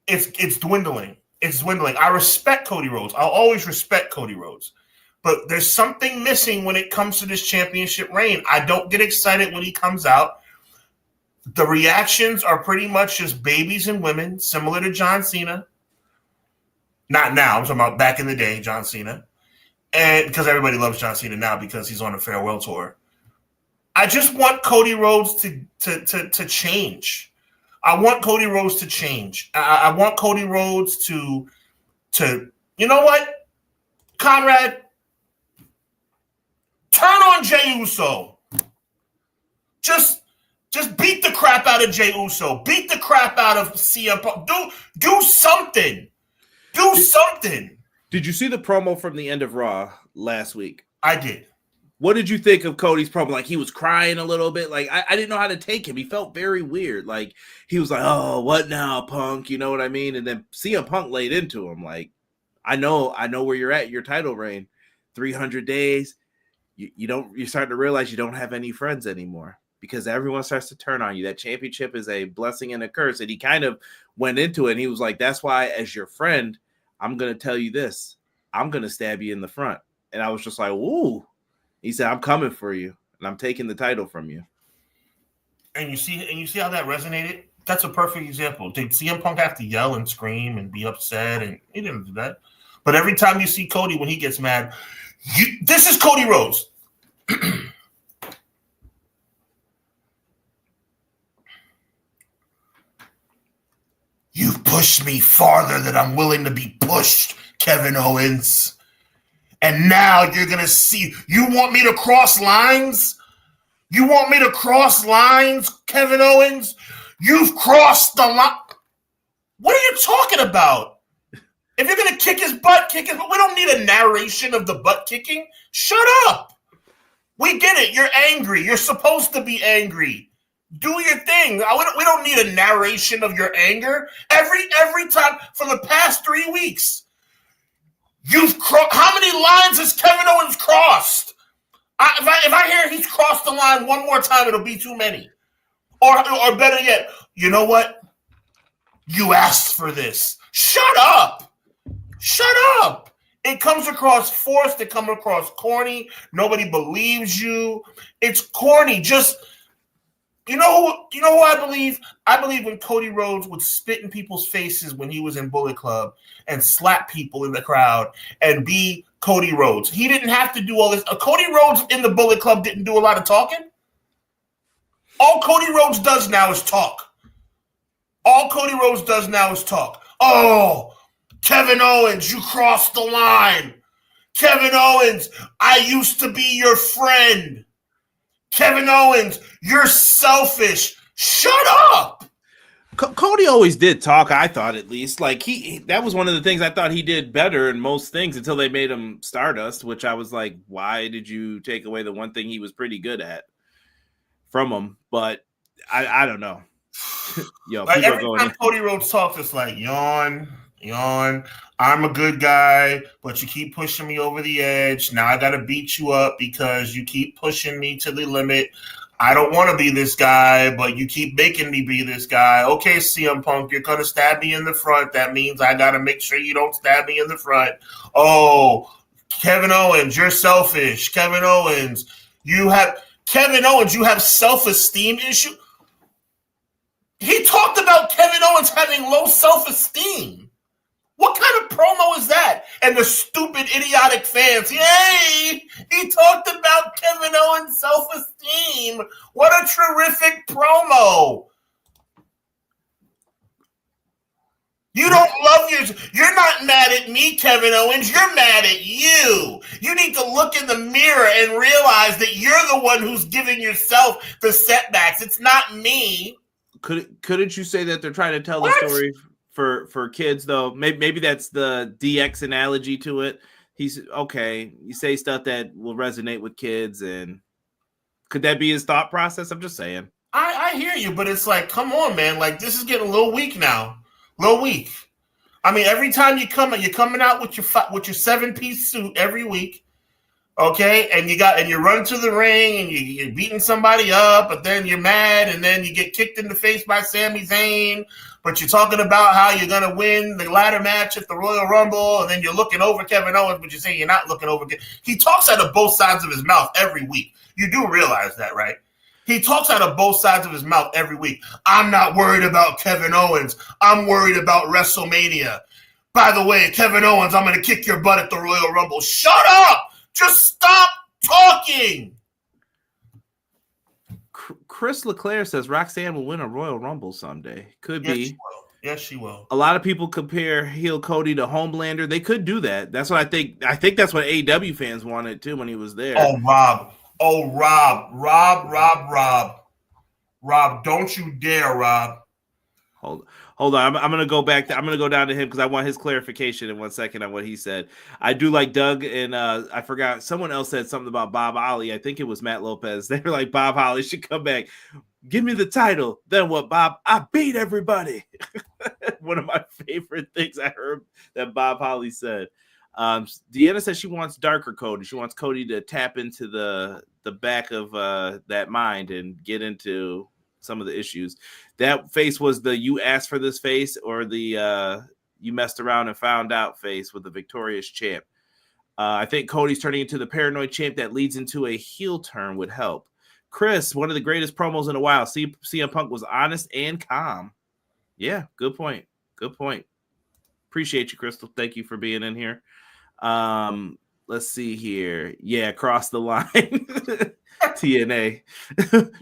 It's dwindling. It's dwindling. I respect Cody Rhodes. I'll always respect Cody Rhodes. But there's something missing when it comes to this championship reign. I don't get excited when he comes out. The reactions are pretty much just babies and women, similar to John Cena. Not now. I'm talking about back in the day, John Cena. And because everybody loves John Cena now because he's on a farewell tour. I just want Cody Rhodes to change. I want Cody Rhodes to change. I want Cody Rhodes to you know what, Conrad? Turn on Jey Uso. Just beat the crap out of Jey Uso. Beat the crap out of CM Punk. Do something. Do something. Did you see the promo from the end of Raw last week? I did. What did you think of Cody's promo? Like, he was crying a little bit. Like, I didn't know how to take him. He felt very weird. Like, he was like, oh, what now, Punk? You know what I mean? And then CM Punk laid into him. Like, I know where you're at, your title reign. 300 days. You're starting to realize you don't have any friends anymore because everyone starts to turn on you. That championship is a blessing and a curse. And he kind of went into it. And he was like, that's why, as your friend, I'm going to tell you this. I'm going to stab you in the front. And I was just like, ooh. He said, I'm coming for you, and I'm taking the title from you. And you see how that resonated? That's a perfect example. Did CM Punk have to yell and scream and be upset? And he didn't do that. But every time you see Cody when he gets mad, this is Cody Rhodes. You've pushed me farther than I'm willing to be pushed, Kevin Owens. And now you're going to see. You want me to cross lines? You want me to cross lines, Kevin Owens? You've crossed the line. What are you talking about? If you're going to kick his butt, kick his butt. We don't need a narration of the butt kicking. Shut up. We get it. You're angry. You're supposed to be angry. Do your thing. We don't need a narration of your anger. Every time for the past 3 weeks. How many lines has Kevin Owens crossed? If I hear he's crossed the line one more time, it'll be too many. Or better yet, you know what? You asked for this. Shut up. Shut up. It comes across forced. It comes across corny. Nobody believes you. It's corny. Just you know who I believe? I believe when Cody Rhodes would spit in people's faces when he was in Bullet Club and slap people in the crowd and be Cody Rhodes. He didn't have to do all this. Cody Rhodes in the Bullet Club didn't do a lot of talking. All Cody Rhodes does now is talk. All Cody Rhodes does now is talk. Oh, Kevin Owens, you crossed the line. Kevin Owens, I used to be your friend. Kevin Owens, you're selfish. Shut up. Cody always did talk, I thought, at least. Like that was one of the things I thought he did better in most things until they made him Stardust, which I was like, why did you take away the one thing he was pretty good at from him? But I don't know. Yo, like every time Cody Rhodes talks, it's like yawn. I'm a good guy, but you keep pushing me over the edge. Now I got to beat you up because you keep pushing me to the limit. I don't want to be this guy, but you keep making me be this guy. Okay, CM Punk, you're going to stab me in the front. That means I got to make sure you don't stab me in the front. Oh, Kevin Owens, you're selfish. Kevin Owens, you have self-esteem issue. He talked about Kevin Owens having low self-esteem. What kind of promo is that? And the stupid, idiotic fans, yay! He talked about Kevin Owens' self-esteem. What a terrific promo. You don't love you're not mad at me, Kevin Owens. You're mad at you. You need to look in the mirror and realize that you're the one who's giving yourself the setbacks. It's not me. Couldn't you say that they're trying to tell the story for kids, though? Maybe that's the DX analogy to it. He's okay. You say stuff that will resonate with kids, and could that be his thought process? I'm just saying. I hear you, but it's like, come on, man. Like, this is getting a little weak now. A little weak. I mean, every time you're coming out with your 7-piece suit every week. Okay, and you run to the ring and you're beating somebody up, but then you're mad and then you get kicked in the face by Sami Zayn, but you're talking about how you're going to win the ladder match at the Royal Rumble, and then you're looking over Kevin Owens, but you're saying you're not looking over. He talks out of both sides of his mouth every week. You do realize that, right? He talks out of both sides of his mouth every week. I'm not worried about Kevin Owens. I'm worried about WrestleMania. By the way, Kevin Owens, I'm going to kick your butt at the Royal Rumble. Shut up! Just stop talking. Chris Leclerc says Roxanne will win a Royal Rumble someday. Could be. Yes, she will. A lot of people compare heel Cody to Homelander. They could do that. That's what I think. I think that's what AEW fans wanted too when he was there. Oh, Rob, don't you dare, Rob. Hold on. I'm gonna go back. I'm gonna go down to him because I want his clarification in 1 second on what he said. I do like Doug, and I forgot someone else said something about Bob Holly. I think it was Matt Lopez. They were like, Bob Holly should come back. Give me the title. Then what, Bob? I beat everybody. One of my favorite things I heard that Bob Holly said. Deanna says she wants darker Cody. She wants Cody to tap into the back of that mind and get into some of the issues. That face was the you asked for this face, or the you messed around and found out face with the victorious champ. I think Cody's turning into the paranoid champ that leads into a heel turn would help. Chris, one of the greatest promos in a while. CM Punk was honest and calm. Yeah, good point. Good point. Appreciate you, Crystal. Thank you for being in here. Let's see here. Yeah, cross the line. TNA.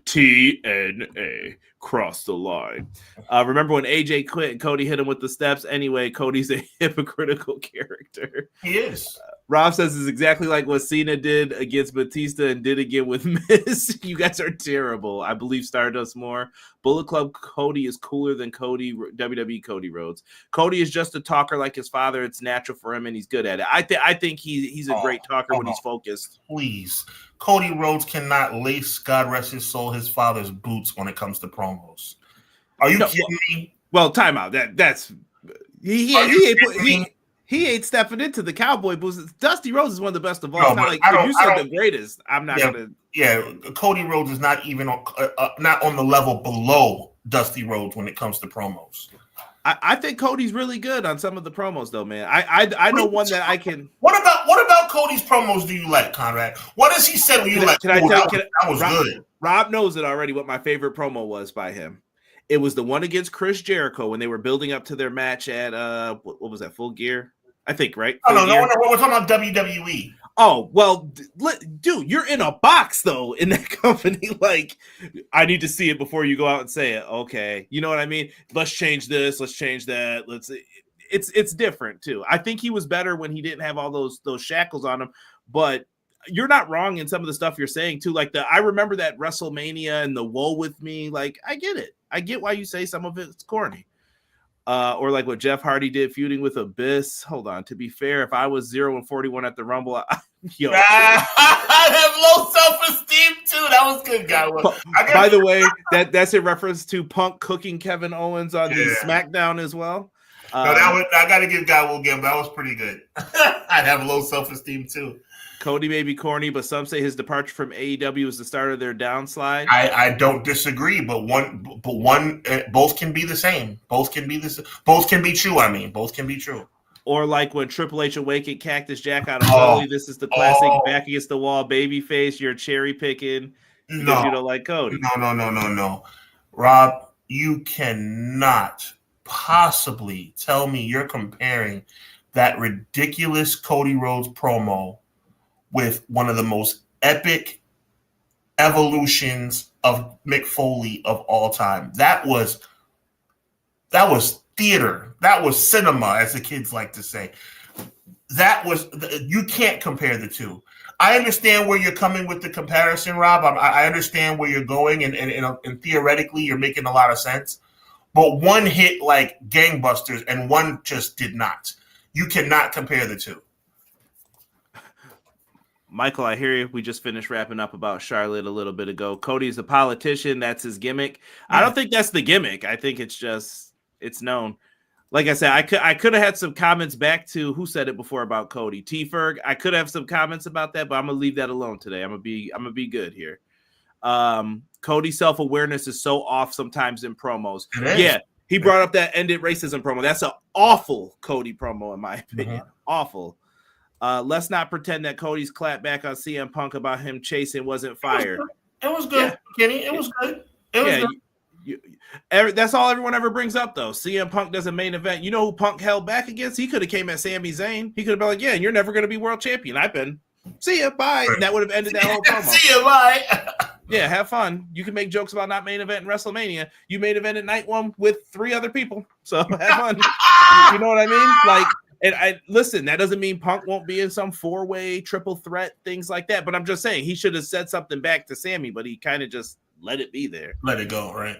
TNA. Cross the line. Remember when AJ quit and Cody hit him with the steps? Anyway, Cody's a hypocritical character. He is. Rob says it's exactly like what Cena did against Batista and did again with Miz. You guys are terrible. I believe Stardust more. Bullet Club Cody is cooler than WWE Cody Rhodes. Cody is just a talker like his father. It's natural for him and he's good at it. I think he's a great talker when he's focused. Please. Cody Rhodes cannot lace, God rest his soul, his father's boots when it comes to promos. Are you kidding me? Well, time out. That's he ain't stepping into the cowboy boots. Dusty Rhodes is one of the best of all. If you said the greatest, I'm not gonna. Yeah, Cody Rhodes is not even on, not on the level below Dusty Rhodes when it comes to promos. I think Cody's really good on some of the promos, though, man. I know one that I can. What about Cody's promos? Do you like, Conrad? What does he say when you like? Can I tell you? That was good. Rob knows it already. What my favorite promo was by him. It was the one against Chris Jericho when they were building up to their match at what was that? Full Gear, I think, right? Oh, no, we're talking about WWE. Oh, well, dude, you're in a box, though, in that company. Like, I need to see it before you go out and say it. Okay. You know what I mean? Let's change this. Let's change that. It's different, too. I think he was better when he didn't have all those shackles on him. But you're not wrong in some of the stuff you're saying, too. Like, I remember that WrestleMania and the Woe with Me. Like, I get it. I get why you say some of it's corny. Or like what Jeff Hardy did feuding with Abyss. Hold on. To be fair, if I was 0-41 at the Rumble, I have low self-esteem too. That was good, guy. By the way, that's in reference to Punk cooking Kevin Owens on the SmackDown as well. I got to give Guy Will Gamble. That was pretty good. I'd have low self-esteem too. Cody may be corny, but some say his departure from AEW is the start of their downslide. I don't disagree, but both can be the same. Both can be true. I mean, both can be true. Or like when Triple H awakened Cactus Jack out of Philly, this is the classic back against the wall baby face. You're cherry picking because you don't like Cody. No. Rob, you cannot possibly tell me you're comparing that ridiculous Cody Rhodes promo with one of the most epic evolutions of Mick Foley of all time. That was theater. That was cinema, as the kids like to say. You can't compare the two. I understand where you're coming with the comparison, Rob. I understand where you're going, and theoretically, you're making a lot of sense. But one hit like gangbusters, and one just did not. You cannot compare the two. Michael, I hear you. We just finished wrapping up about Charlotte a little bit ago. Cody's a politician. That's his gimmick. I don't think that's the gimmick. I think it's known. Like I said, I could have had some comments back to who said it before about Cody. T-Ferg. I could have some comments about that, but I'm gonna leave that alone today. I'm gonna be good here. Cody's self-awareness is so off sometimes in promos. Yeah, he brought up that ended racism promo. That's an awful Cody promo, in my opinion. Mm-hmm. Awful. Let's not pretend that Cody's clap back on CM Punk about him chasing wasn't fire. It was good, Kenny. It was good. It was good. That's all everyone ever brings up, though. CM Punk does a main event. You know who Punk held back against? He could have came at Sami Zayn. He could have been like, yeah, you're never going to be world champion. I've been. See ya, bye. And that would have ended that whole promo. See ya, bye. Yeah, have fun. You can make jokes about not main event in WrestleMania. You main event at night one with 3 other people. So have fun. You know what I mean? Like, and listen, that doesn't mean Punk won't be in some 4-way triple threat, things like that. But I'm just saying he should have said something back to Sammy, but he kind of just let it be there. Let it go, right?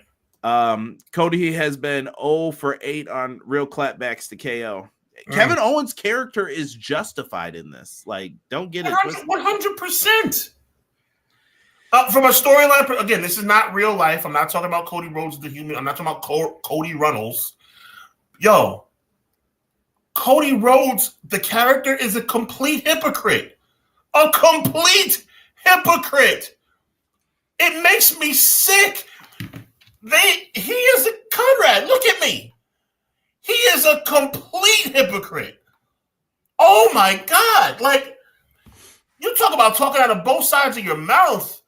Cody has been 0 for 8 on real clapbacks to KO. Kevin Owens' character is justified in this. Like, don't get it 100%. From a storyline, again, this is not real life. I'm not talking about Cody Rhodes, the human. I'm not talking about Cody Runnels. Yo, Cody Rhodes, the character, is a complete hypocrite. A complete hypocrite. It makes me sick. He is a Conrad. Look at me. He is a complete hypocrite. Oh my God. Like, you talk about talking out of both sides of your mouth.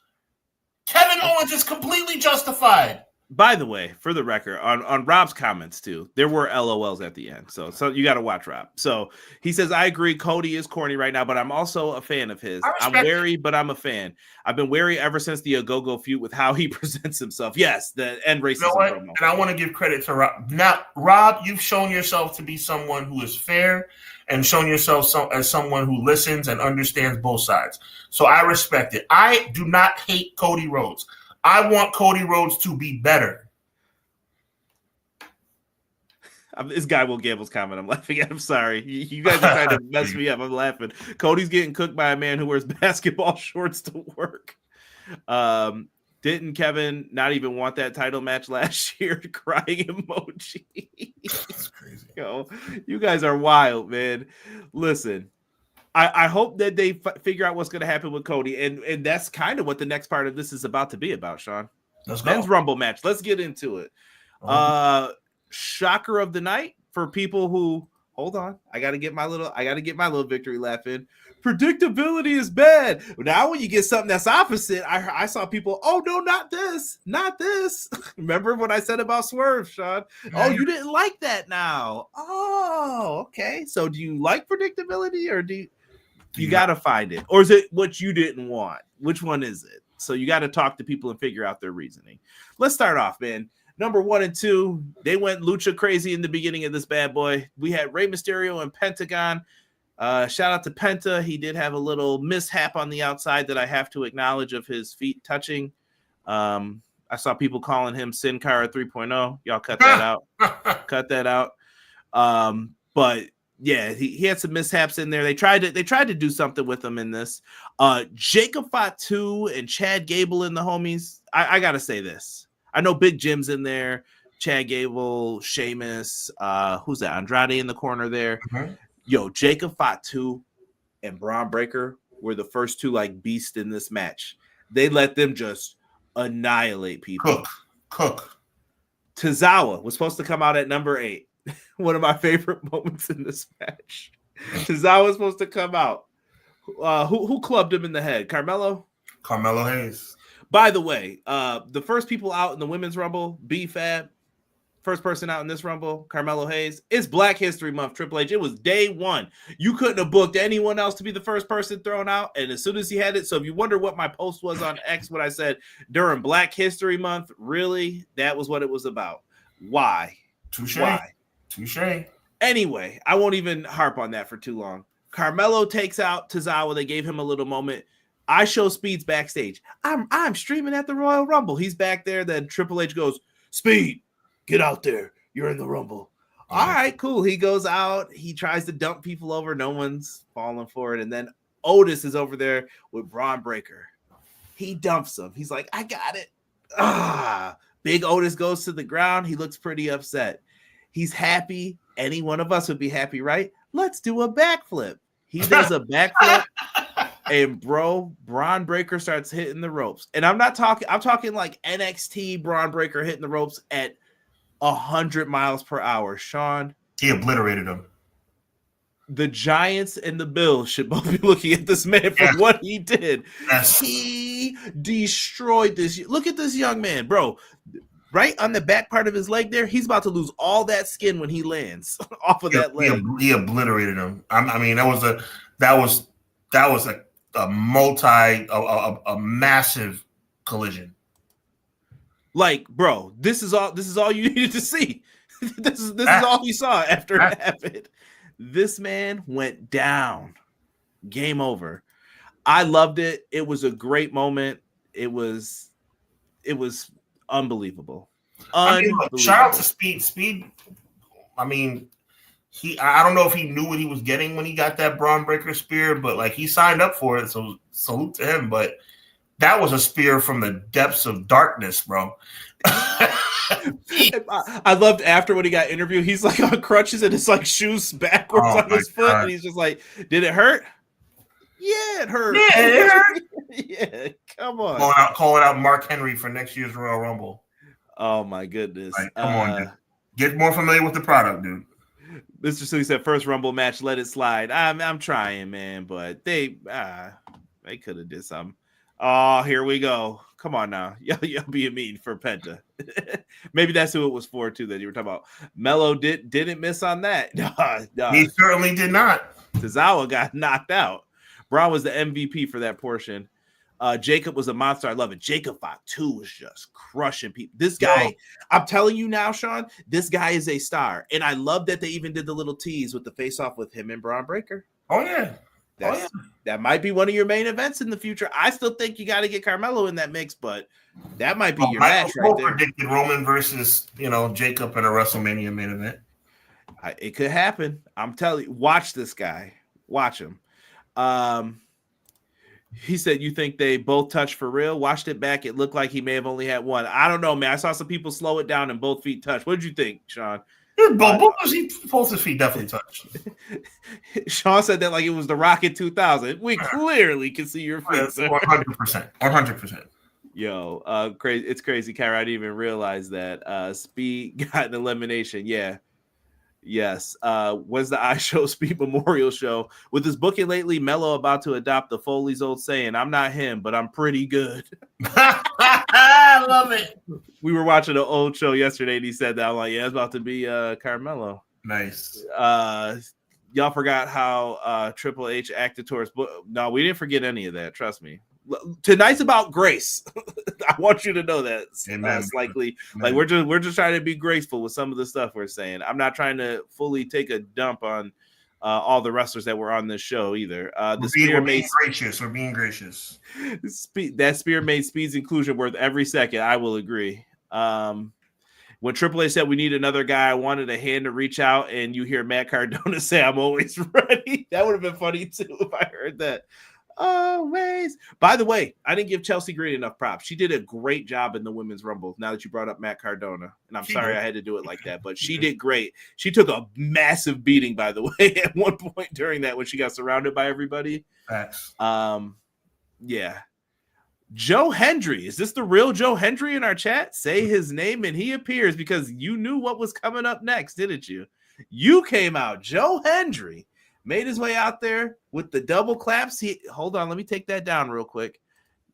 Kevin Owens is completely justified. By the way, for the record, on Rob's comments too, there were LOLs at the end. So you got to watch Rob. So he says, I agree, Cody is corny right now, but I'm also a fan of his. I'm wary, but I'm a fan. I've been wary ever since the Agogo feud with how he presents himself. Yes, the end racism. You know what? And I want to give credit to Rob. Now, Rob, you've shown yourself to be someone who is fair and shown yourself as someone who listens and understands both sides. So I respect it. I do not hate Cody Rhodes. I want Cody Rhodes to be better. This guy Will Gamble's comment. I'm laughing at. I'm sorry. You guys are trying to mess me up. I'm laughing. Cody's getting cooked by a man who wears basketball shorts to work. Didn't Kevin not even want that title match last year? Crying emoji. That's crazy. You guys are wild, man. Listen. I hope that they figure out what's going to happen with Cody, and that's kind of what the next part of this is about to be about, Sean. Let's go. Men's Rumble match. Let's get into it. shocker of the night for people who hold on. I gotta get my little victory laugh in. Predictability is bad. Now when you get something that's opposite, I saw people, oh no, not this. Remember what I said about Swerve, Sean? Oh, you didn't like that now. Oh, okay. So do you like predictability, or do you gotta find it? Or is it what you didn't want? Which one is it? So you got to talk to people and figure out their reasoning. Let's start off, man. Number 1 and 2, they went lucha crazy in the beginning of this bad boy. We had Rey Mysterio and Pentagon. Shout out to Penta. He did have a little mishap on the outside that I have to acknowledge of his feet touching. I saw people calling him Sin Cara 3.0. Y'all cut that out. Cut that out. But yeah, he had some mishaps in there. They tried to do something with him in this. Jacob Fatu and Chad Gable and the homies. I gotta say this. I know Big Jim's in there. Chad Gable, Sheamus, who's that? Andrade in the corner there. Mm-hmm. Yo, Jacob Fatu and Braun Breaker were the first two like beasts in this match. They let them just annihilate people. Cook. Tozawa was supposed to come out at number 8. One of my favorite moments in this match. Tozawa was supposed to come out. Who clubbed him in the head? Carmelo Hayes. By the way, the first people out in the Women's Rumble, B-Fab, first person out in this Rumble, Carmelo Hayes. It's Black History Month, Triple H. It was day 1. You couldn't have booked anyone else to be the first person thrown out. And as soon as he had it, so if you wonder what my post was on X, what I said during Black History Month, really, that was what it was about. Why? Touche. Anyway, I won't even harp on that for too long. Carmelo takes out Tozawa. They gave him a little moment. I show Speed's backstage. I'm streaming at the Royal Rumble. He's back there. Then Triple H goes, Speed, get out there. You're in the Rumble. All right, cool. He goes out. He tries to dump people over. No one's falling for it. And then Otis is over there with Braun Breaker. He dumps him. He's like, I got it. Big Otis goes to the ground. He looks pretty upset. He's happy. Any one of us would be happy, right? Let's do a backflip. He does a backflip. And Braun Breaker starts hitting the ropes. And I'm talking like NXT Braun Breaker hitting the ropes at 100 miles per hour. Sean. He obliterated him. The Giants and the Bills should both be looking at this man for what he did. Yes. He destroyed this. Look at this young man, bro. Right on the back part of his leg there, he's about to lose all that skin when he lands off of that leg. He obliterated him. I mean, that was a massive collision. Like, bro, this is all you needed to see. this is all you saw after it happened. This man went down. Game over. I loved it. It was a great moment. It was unbelievable. Shout out to Speed. Speed, I mean, I don't know if he knew what he was getting when he got that Braun Breaker spear, but like he signed up for it, so salute to him. But that was a spear from the depths of darkness, bro. I loved after when he got interviewed, he's like on crutches and it's like shoes backwards on his foot, and he's just like, "Did it hurt?" Yeah, it hurt. Yeah, it hurt. Yeah, come on. Calling out Mark Henry for next year's Royal Rumble. Oh my goodness! Like, come on, dude. Get more familiar with the product, dude. Mr. Sully said, "First Rumble match, let it slide." I'm trying, man, but they could have did something. Oh, here we go. Come on now, y'all being mean for Penta. Maybe that's who it was for too. That you were talking about. Mello didn't miss on that. No. He certainly did not. Tozawa got knocked out. Braun was the MVP for that portion. Jacob was a monster. I love it. Jacob Fatu was just crushing people. This guy, I'm telling you now, Sean, this guy is a star. And I love that they even did the little tease with the face-off with him and Braun Breaker. Oh, yeah. That might be one of your main events in the future. I still think you got to get Carmelo in that mix, but that might be your match right there. Predicted Roman versus, Jacob in a WrestleMania main event. It could happen. I'm telling you, watch this guy. Watch him. He said, you think they both touched for real? Watched it back. It looked like he may have only had one. I don't know, man. I saw some people slow it down and both feet touched. What did you think, Sean? Both his feet definitely touched. Sean said that like it was the Rocket 2000. We clearly can see your feet. 100%. 100%. Yo, crazy! It's crazy, Kyra. I didn't even realize that. Speed got an elimination. Yeah, yes. When's the I Show Speed Memorial Show? With his booking lately, Mello about to adopt the Foley's old saying, "I'm not him, but I'm pretty good." I love it. We were watching an old show yesterday, and he said that. I'm like, yeah, it's about to be Carmelo. Nice. Y'all forgot how Triple H acted towards. No, we didn't forget any of that. Trust me. Tonight's about grace. I want you to know that. Slightly, like we're just trying to be graceful with some of the stuff we're saying. I'm not trying to fully take a dump on all the wrestlers that were on this show either. We're being gracious. We're being gracious. That spear made Speed's inclusion worth every second. I will agree. When Triple H said we need another guy, I wanted a hand to reach out, and you hear Matt Cardona say, "I'm always ready." That would have been funny too if I heard that. Always. By the way, I didn't give Chelsea Green enough props. She did a great job in the Women's Rumble. Now that you brought up Matt Cardona, and I'm sorry I had to do it like that, but she did great. She took a massive beating, by the way, at one point during that when she got surrounded by everybody. Facts. Yeah. Joe Hendry. Is this the real Joe Hendry in our chat? Say his name and he appears, because you knew what was coming up next, didn't you? You came out. Joe Hendry made his way out there with the double claps. Hold on, let me take that down real quick.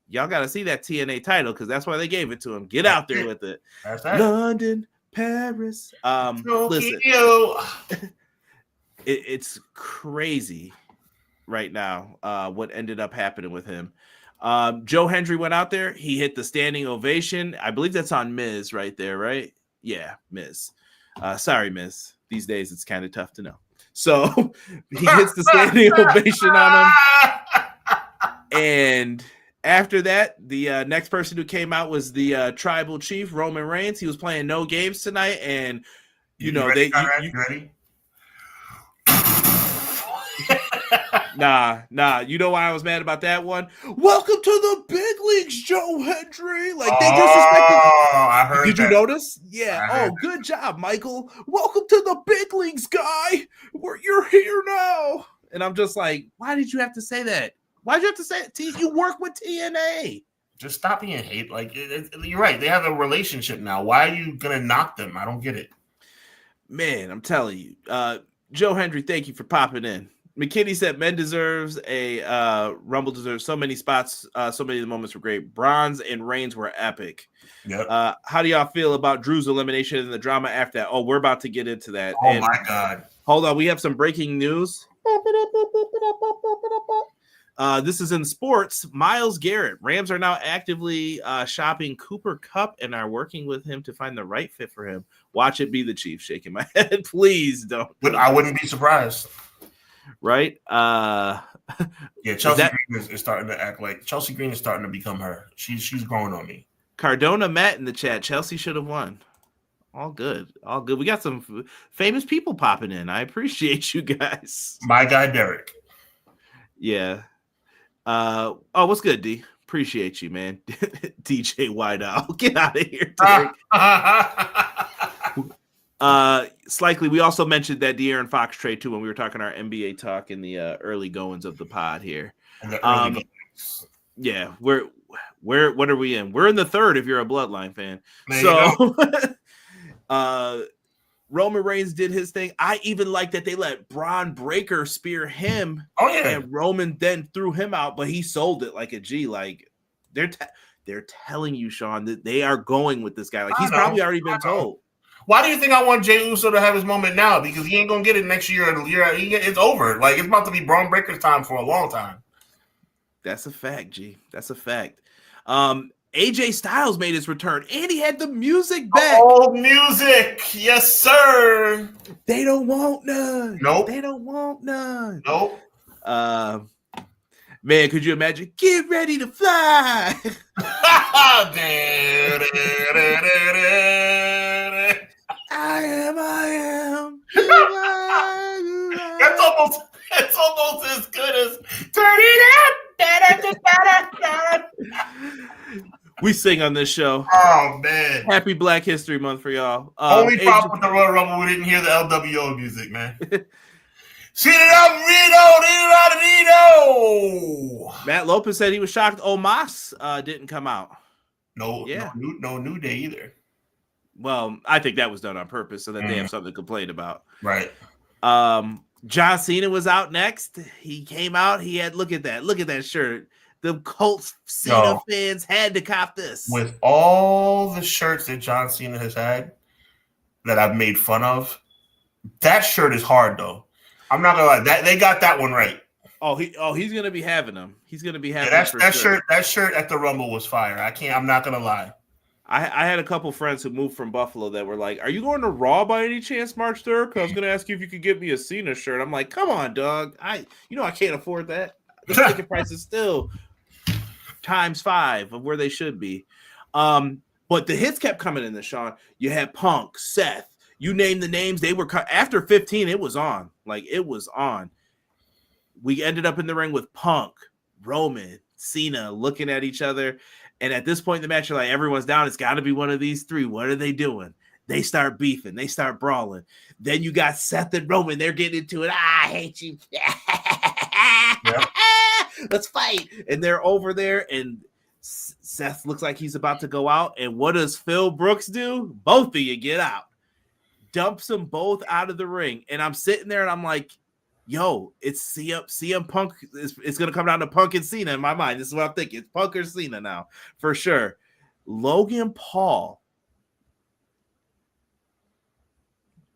Y'all got to see that TNA title, because that's why they gave it to him. Get out there with it. That's right. London, Paris. Listen, it's crazy right now what ended up happening with him. Joe Hendry went out there. He hit the standing ovation. I believe that's on Miz right there, right? Yeah, Miz. Sorry, Miz. These days it's kind of tough to know. So he hits the standing ovation on him. And after that, the next person who came out was the tribal chief, Roman Reigns. He was playing no games tonight. And, you ready? Nah. You know why I was mad about that one? Welcome to the big leagues, Joe Hendry. Like, they disrespected. I heard. Did you notice? Yeah. Good job, Michael. Welcome to the big leagues, guy. You're here now. And I'm just like, why did you have to say that? Why did you have to say it? You work with TNA. Just stop being hate. Like, you're right. They have a relationship now. Why are you gonna knock them? I don't get it. Man, I'm telling you, Joe Hendry, thank you for popping in. McKinney said men deserves a Rumble deserves so many spots. So many of the moments were great. Bronze and Reigns were epic. Yep. How do y'all feel about Drew's elimination and the drama after that? Oh, we're about to get into that. Oh, my God. Hold on. We have some breaking news. This is in sports. Myles Garrett. Rams are now actively shopping Cooper Kupp and are working with him to find the right fit for him. Watch it be the Chiefs. Shaking my head. Please don't. But I wouldn't be surprised. Right? Yeah, Chelsea Green is starting to act like Chelsea Green is starting to become her. She's growing on me. Cardona Matt in the chat. Chelsea should have won. All good. We got some famous people popping in. I appreciate you guys. My guy Derek. Yeah. What's good, D? Appreciate you, man. DJ Whiteout. Get out of here, Derek. Slightly, we also mentioned that De'Aaron Fox trade too when we were talking our NBA talk in the early goings of the pod here. Yeah, what are we in? We're in the third if you're a Bloodline fan. So Roman Reigns did his thing. I even like that they let Braun Breaker spear him. Oh yeah, and Roman then threw him out, but he sold it like a G. Like they're telling you, Sean, that they are going with this guy. Like he's probably already been told. Why do you think I want Jey Uso to have his moment now? Because he ain't gonna get it next year or the year. It's over. Like it's about to be Braun Breaker's time for a long time. That's a fact, G. That's a fact. AJ Styles made his return, and he had the music back. Oh, music, yes, sir. They don't want none. Nope. They don't want none. Nope. Man, could you imagine? Get ready to fly. I am. It's almost as good as turn it up. We sing on this show. Oh man! Happy Black History Month for y'all. Only problem with the Royal Rumble, we didn't hear the LWO music, man. See it up, Rito. Matt Lopez said he was shocked Omos didn't come out. Yeah. No New Day either. Well, I think that was done on purpose so that they have something to complain about. Right. John Cena was out next. He came out. He had look at that shirt. The Colts Cena fans had to cop this. With all the shirts that John Cena has had that I've made fun of, that shirt is hard though. I'm not gonna lie. That they got that one right. He's gonna be having them. He's gonna be having that shirt at the Rumble was fire. I'm not gonna lie. I had a couple friends who moved from Buffalo that were like, "Are you going to Raw by any chance, March 3rd? Because I was going to ask you if you could get me a Cena shirt." I'm like, "Come on, dog. I can't afford that. The ticket price is still times 5 of where they should be." But the hits kept coming in. Sean, you had Punk, Seth. You name the names. They were after 15. It was on. Like it was on. We ended up in the ring with Punk, Roman, Cena looking at each other. And at this point in the match, you're like, everyone's down. It's got to be one of these three. What are they doing? They start beefing. They start brawling. Then you got Seth and Roman. They're getting into it. I hate you. Yep. Let's fight. And they're over there. And Seth looks like he's about to go out. And what does Phil Brooks do? Both of you get out. Dumps them both out of the ring. And I'm sitting there and I'm like, yo, it's CM Punk. It's going to come down to Punk and Cena in my mind. This is what I'm thinking. It's Punk or Cena now, for sure. Logan Paul.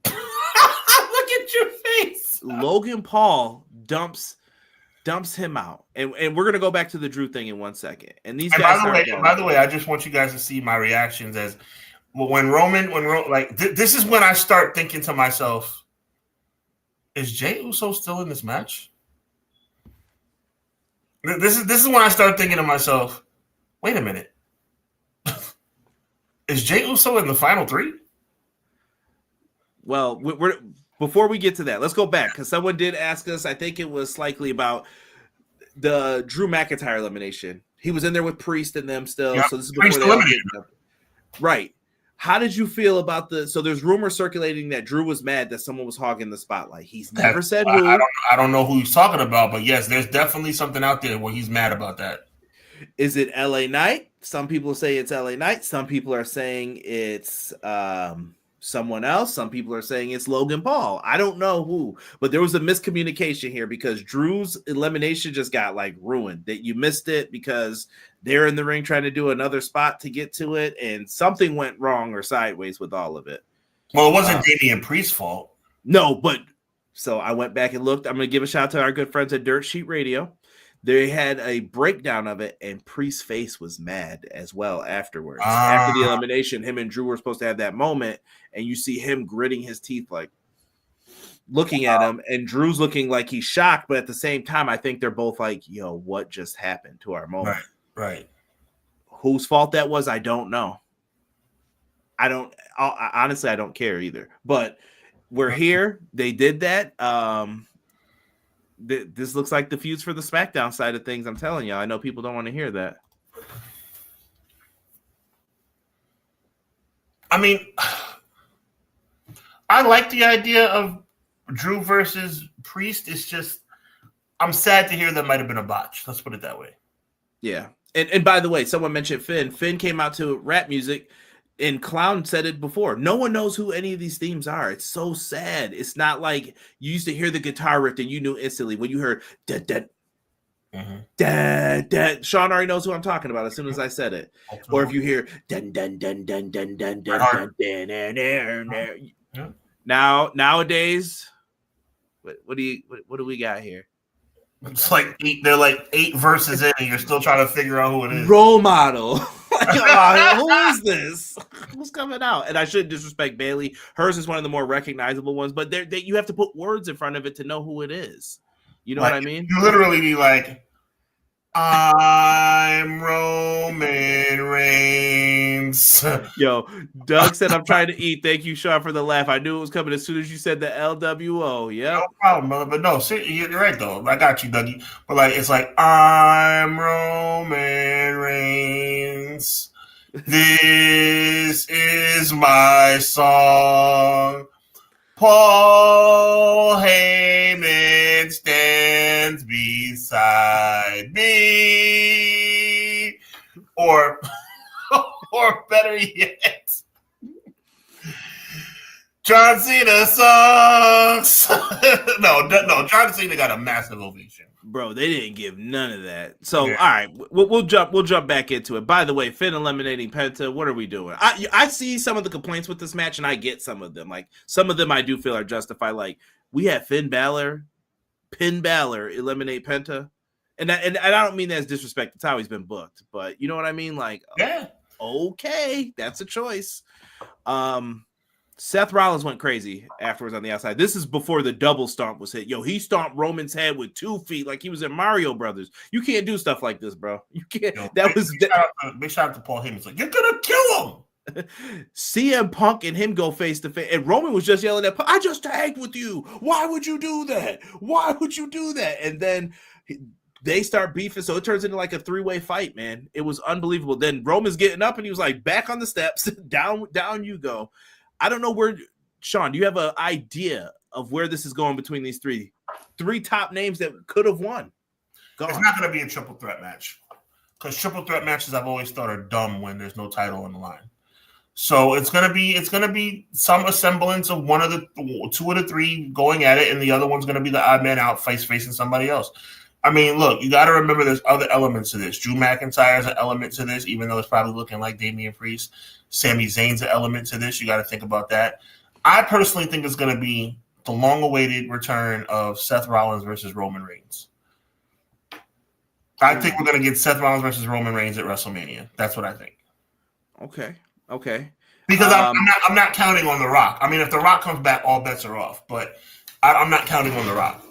Look at your face. Logan Paul dumps him out. And we're going to go back to the Drew thing in 1 second. And these guys by the way, I just want you guys to see my reactions as when Roman this is when I start thinking to myself, is Jey Uso still in this match? This is when I start thinking to myself, wait a minute. Is Jey Uso in the final 3? Well, before we get to that, let's go back because someone did ask us. I think it was likely about the Drew McIntyre elimination. He was in there with Priest and them still. Yeah, so this is before they eliminated him. Right. How did you feel about so there's rumors circulating that Drew was mad that someone was hogging the spotlight. He's never said who. I don't know who he's talking about, but yes, there's definitely something out there where he's mad about that. Is it LA Knight? Some people say it's LA Knight. Some people are saying it's someone else. Some people are saying it's Logan Paul. I don't know who, but there was a miscommunication here because Drew's elimination just got ruined. That you missed it because they're in the ring trying to do another spot to get to it, and something went wrong or sideways with all of it. Well, it wasn't Damian Priest's fault. No, but so I went back and looked. I'm going to give a shout out to our good friends at Dirt Sheet Radio. They had a breakdown of it, and Priest's face was mad as well afterwards. After the elimination, him and Drew were supposed to have that moment, and you see him gritting his teeth, looking at him, and Drew's looking like he's shocked, but at the same time, I think they're both like, yo, what just happened to our moment? Right. Whose fault that was, I don't know. Honestly, I don't care either. But we're here. They did that. This looks like the feuds for the SmackDown side of things. I'm telling you, I know people don't want to hear that. I mean, I like the idea of Drew versus Priest. It's just, I'm sad to hear that might have been a botch. Let's put it that way. Yeah. And by the way, someone mentioned Finn. Finn came out to rap music, and Clown said it before. No one knows who any of these themes are. It's so sad. It's not like you used to hear the guitar riff and you knew instantly when you heard da da da da. Sean already knows who I'm talking about as soon as I said it. Or if you hear dun dun dun dun dun dun dun dun. Nowadays, what do we got here? It's they're 8 verses in, and you're still trying to figure out who it is. Role model. Who is this? Who's coming out? And I shouldn't disrespect Bailey. Hers is one of the more recognizable ones, but you have to put words in front of it to know who it is. You know what I mean? You literally be like, I'm Roman Reigns. Yo, Doug said, I'm trying to eat. Thank you, Sean, for the laugh. I knew it was coming as soon as you said the LWO. Yeah. No problem, brother. But no, you're right, though. I got you, Dougie. But it's I'm Roman Reigns. This is my song. Paul Heyman stands beside me. Or Or better yet, John Cena sucks. no, John Cena got a massive ovation. Bro, they didn't give none of that. So, yeah. All right, we'll jump back into it. By the way, Finn eliminating Penta. What are we doing? I see some of the complaints with this match, and I get some of them. Like some of them, I do feel are justified. Like we had Finn Balor eliminate Penta, and I don't mean that as disrespect. It's how he's been booked, but you know what I mean. Like, yeah, okay, that's a choice. Seth Rollins went crazy afterwards on the outside. This is before the double stomp was hit. Yo, he stomped Roman's head with 2 feet like he was in Mario Brothers. You can't do stuff like this, bro. You can't. Yo, big shout out to Paul Heyman. It's like, you're gonna kill him. CM Punk and him go face to face, and Roman was just yelling at Punk, I just tagged with you. Why would you do that? Why would you do that? And then they start beefing, so it turns into like a 3-way fight, man. It was unbelievable. Then Roman's getting up, and he was like, back on the steps, down you go. I don't know where, Sean, do you have an idea of where this is going between these three top names that could have won? It's not going to be a triple threat match because triple threat matches I've always thought are dumb when there's no title on the line. So it's going to be some semblance of one of the 2 of the 3 going at it, and the other one's going to be the odd man out facing somebody else. I mean, look, you got to remember there's other elements to this. Drew McIntyre's an element to this, even though it's probably looking like Damian Priest. Sami Zayn's an element to this. You got to think about that. I personally think it's going to be the long-awaited return of Seth Rollins versus Roman Reigns. I think we're going to get Seth Rollins versus Roman Reigns at WrestleMania. That's what I think. Okay. Because I'm not counting on The Rock. I mean, if The Rock comes back, all bets are off. But I'm not counting on The Rock.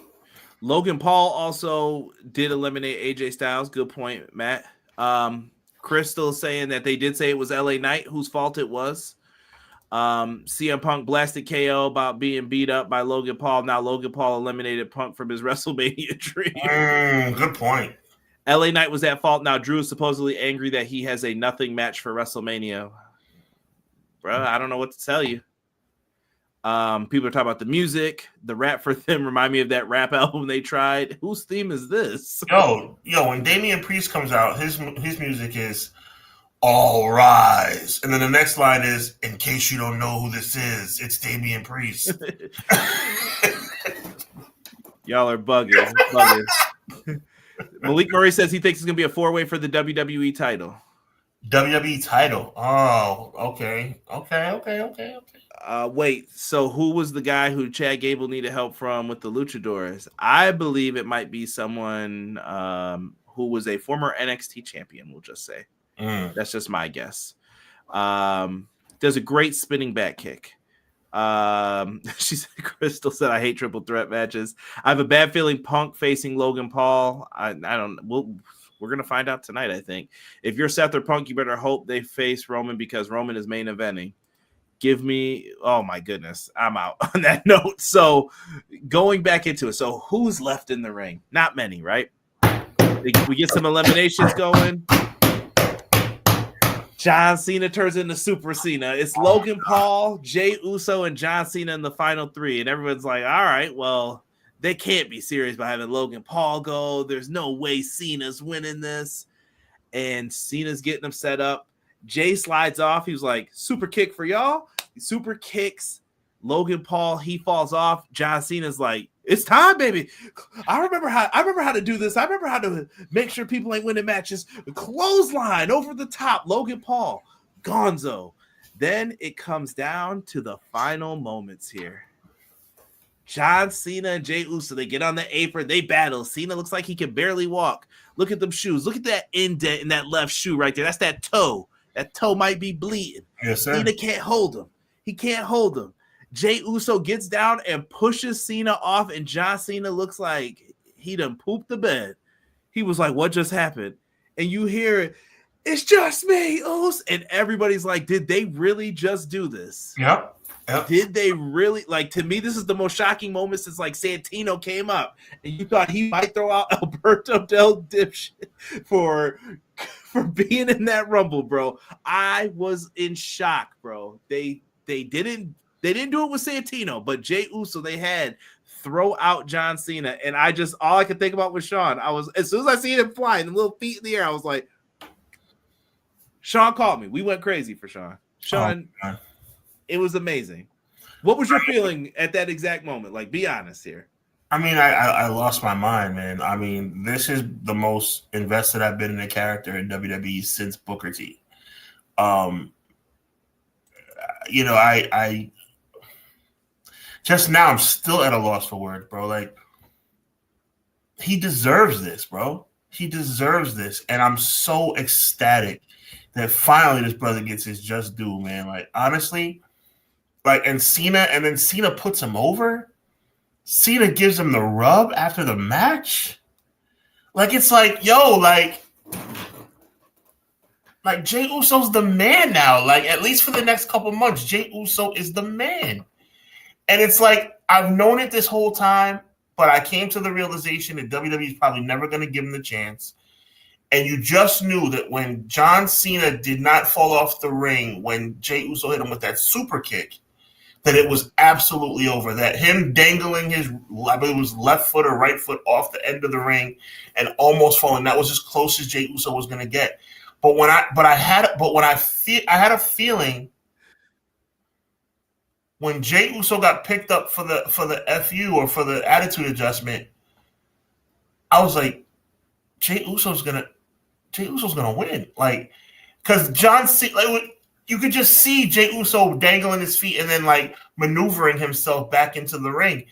Logan Paul also did eliminate AJ Styles. Good point, Matt. Crystal saying that they did say it was LA Knight whose fault it was. CM Punk blasted KO about being beat up by Logan Paul. Now Logan Paul eliminated Punk from his WrestleMania dream. Good point. LA Knight was at fault. Now Drew is supposedly angry that he has a nothing match for WrestleMania. Bro, I don't know what to tell you. People are talking about the music. The rap for them remind me of that rap album they tried. Whose theme is this? Yo, when Damian Priest comes out, his music is All Rise. And then the next line is, in case you don't know who this is, it's Damian Priest. Y'all are bugging. Malik Murray says he thinks it's going to be a 4-way for the WWE title. WWE title. Oh, okay. Wait, so who was the guy who Chad Gable needed help from with the Luchadors? I believe it might be someone who was a former NXT champion, we'll just say. That's just my guess. Does a great spinning back kick. She said, Crystal said, I hate triple threat matches. I have a bad feeling Punk facing Logan Paul. We're going to find out tonight, I think. If you're Seth or Punk, you better hope they face Roman because Roman is main eventing. Oh my goodness, I'm out on that note. So going back into it. So who's left in the ring? Not many, right? We get some eliminations going. John Cena turns into Super Cena. It's Logan Paul, Jey Uso, and John Cena in the final 3. And everyone's like, all right, well, they can't be serious by having Logan Paul go. There's no way Cena's winning this. And Cena's getting them set up. Jay slides off. He was like, super kick for y'all. He super kicks Logan Paul. He falls off. John Cena's like, it's time, baby. I remember how to do this. I remember how to make sure people ain't winning matches. Clothesline over the top. Logan Paul. Gonzo. Then it comes down to the final moments here. John Cena and Jey Uso, they get on the apron, they battle. Cena looks like he can barely walk. Look at them shoes. Look at that indent in that left shoe right there. That's that toe. That toe might be bleeding. Yes, sir. Cena can't hold him. He can't hold him. Jey Uso gets down and pushes Cena off, and John Cena looks like he done pooped the bed. He was like, what just happened? And you hear, it's just me, Uso. And everybody's like, did they really just do this? Yep. Did they really? Like, to me, this is the most shocking moment since like Santino came up, and you thought he might throw out Alberto Del Dipshit for being in that Rumble, bro. I was in shock, bro. They didn't do it with Santino, but Jey Uso they had throw out John Cena, and all I could think about was Sean. I was, as soon as I see him flying, the little feet in the air, I was like, Sean called me. We went crazy for Sean. Sean, it was amazing. What was your feeling at that exact moment? Like, be honest here. I mean, I lost my mind, man. I mean, this is the most invested I've been in a character in WWE since Booker T. You know, I just now I'm still at a loss for words, bro. Like, he deserves this, bro. He deserves this, and I'm so ecstatic that finally this brother gets his just due, man. Like, honestly, like, and then Cena puts him over. Cena gives him the rub after the match. Like, it's like, yo, like Jey Uso's the man now. Like, at least for the next couple months, Jey Uso is the man. And it's like, I've known it this whole time, but I came to the realization that WWE is probably never going to give him the chance. And you just knew that when John Cena did not fall off the ring, when Jey Uso hit him with that super kick, that it was absolutely over. That him dangling his, I believe it was left foot or right foot off the end of the ring and almost falling, that was as close as Jey Uso was going to get. I had a feeling when Jey Uso got picked up for the FU or for the attitude adjustment, I was like, Jey Uso's gonna win. Like, because John Cena, like, you could just see Jey Uso dangling his feet and then like maneuvering himself back into the ring.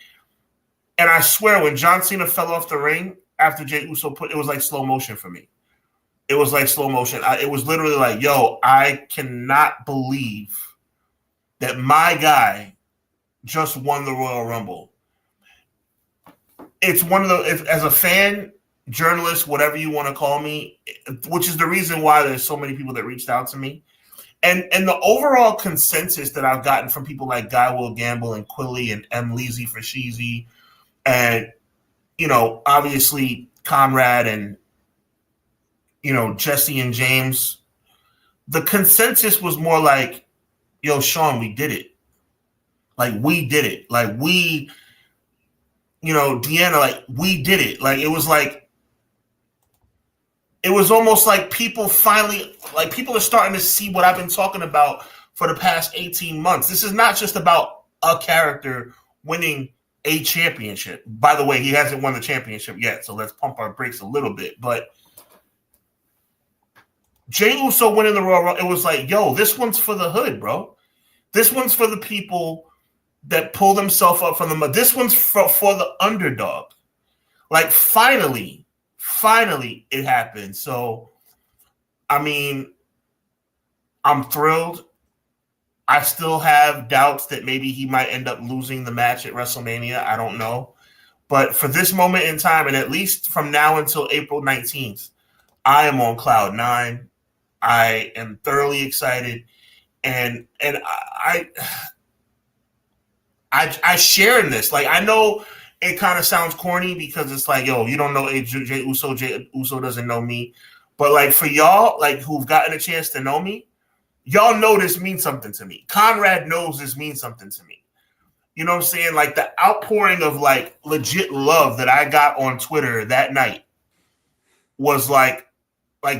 And I swear, when John Cena fell off the ring after Jey Uso it was like slow motion for me. It was like slow motion. It was literally like, yo, I cannot believe that my guy just won the Royal Rumble. It's one of those, as a fan, journalist, whatever you want to call me, which is the reason why there's so many people that reached out to me. And the overall consensus that I've gotten from people like Guy Will Gamble and Quilly and M. Leezy for Sheezy and, you know, obviously Conrad and, you know, Jesse and James, the consensus was more like, yo, Sean, we did it. Like, we did it. Like, we, you know, Deanna, like, we did it. Like, it was almost like people finally, like, people are starting to see what I've been talking about for the past 18 months. This is not just about a character winning a championship. By the way, he hasn't won the championship yet, so let's pump our brakes a little bit. But Jey Uso winning the Royal Rumble, it was like, yo, this one's for the hood, bro. This one's for the people that pull themselves up from the mud. This one's for the underdog. Like, finally it happened. So, I mean, I'm thrilled. I still have doubts that maybe he might end up losing the match at WrestleMania. I don't know. But for this moment in time, and at least from now until April 19th, I am on cloud nine. I am thoroughly excited. And I share in this. Like, I know it kind of sounds corny because it's like, yo, you don't know Jey Uso. Jey Uso doesn't know me. But, like, for y'all, like, who've gotten a chance to know me, y'all know this means something to me. Conrad knows this means something to me. You know what I'm saying? Like, the outpouring of, like, legit love that I got on Twitter that night was like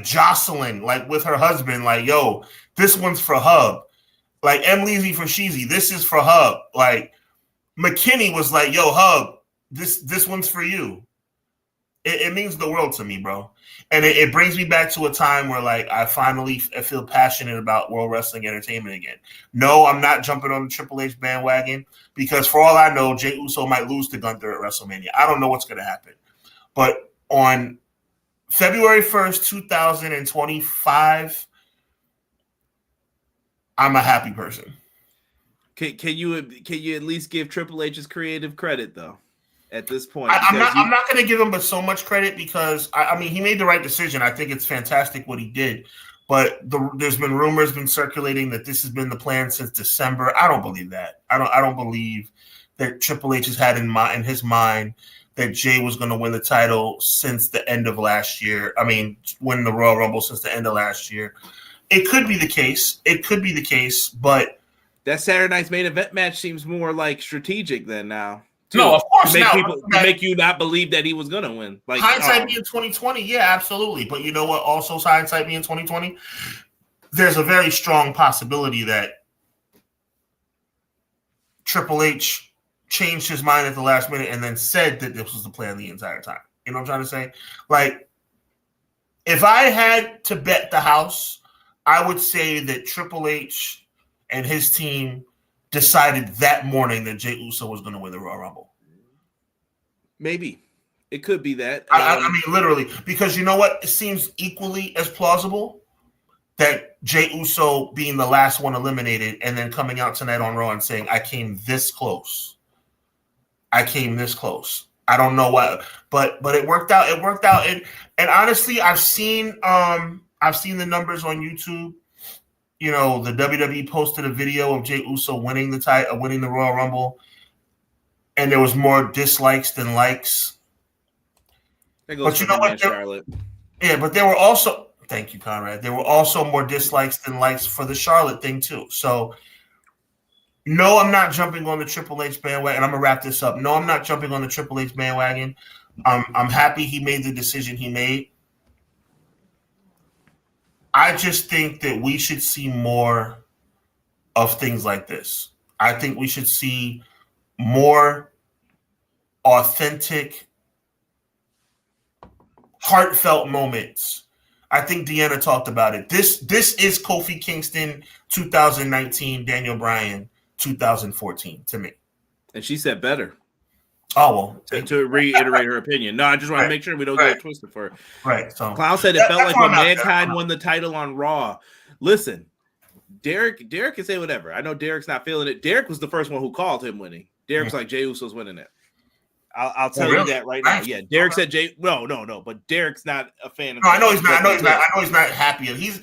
Jocelyn, like, with her husband, like, yo, this one's for Hub. Like, M. Leezy for Sheezy, this is for Hub. Like, McKinney was like, yo, Hub, this one's for you. It means the world to me, bro. And it brings me back to a time where, like, I finally feel passionate about World Wrestling Entertainment again. No, I'm not jumping on the Triple H bandwagon because for all I know, Jey Uso might lose to Gunther at WrestleMania. I don't know what's going to happen. But on February 1st, 2025, I'm a happy person. Can you at least give Triple H's creative credit though? At this point, I'm not going to give him but so much credit because I mean he made the right decision. I think it's fantastic what he did, but there's been circulating that this has been the plan since December. I don't believe that. I don't believe that Triple H has had in his mind that Jey was going to win the title since the end of last year. I mean, win the Royal Rumble since the end of last year. It could be the case. But that Saturday night's main event match seems more like strategic than now. No, of course to make you not believe that he was gonna win. Like hindsight being 2020, yeah, absolutely. But you know what? Also, hindsight being 2020, there's a very strong possibility that Triple H changed his mind at the last minute and then said that this was the plan the entire time. You know what I'm trying to say? Like, if I had to bet the house, I would say that Triple H and his team decided that morning that Jey Uso was going to win the Royal Rumble. Maybe. It could be that. I mean, literally, because you know what? It seems equally as plausible that Jey Uso being the last one eliminated and then coming out tonight on Raw and saying, I came this close. I came this close. I don't know what, but it worked out. It worked out. And honestly, I've seen the numbers on YouTube. You know, the WWE posted a video of Jey Uso winning the Royal Rumble, and there was more dislikes than likes. But you know what? Charlotte. Yeah, but there were also, thank you, Conrad. There were also more dislikes than likes for the Charlotte thing too. So, no, I'm not jumping on the Triple H bandwagon. I'm gonna wrap this up. No, I'm not jumping on the Triple H bandwagon. I'm happy he made the decision he made. I just think that we should see more of things like this. I think we should see more authentic, heartfelt moments. I think Deanna talked about it. This is Kofi Kingston 2019, Daniel Bryan 2014 to me. And she said better. Oh, well. To reiterate her opinion. No, I just want to make sure we don't get it twisted for her. Right. So Clown said it felt like when Mankind won the title on Raw. Listen, Derek can say whatever. I know Derek's not feeling it. Derek was the first one who called him winning. Derek's like, Jey Uso's winning it. I'll tell you that right now. Yeah, Derek said No, but Derek's not a fan of. No, I know he's not. I know he's not happy. He's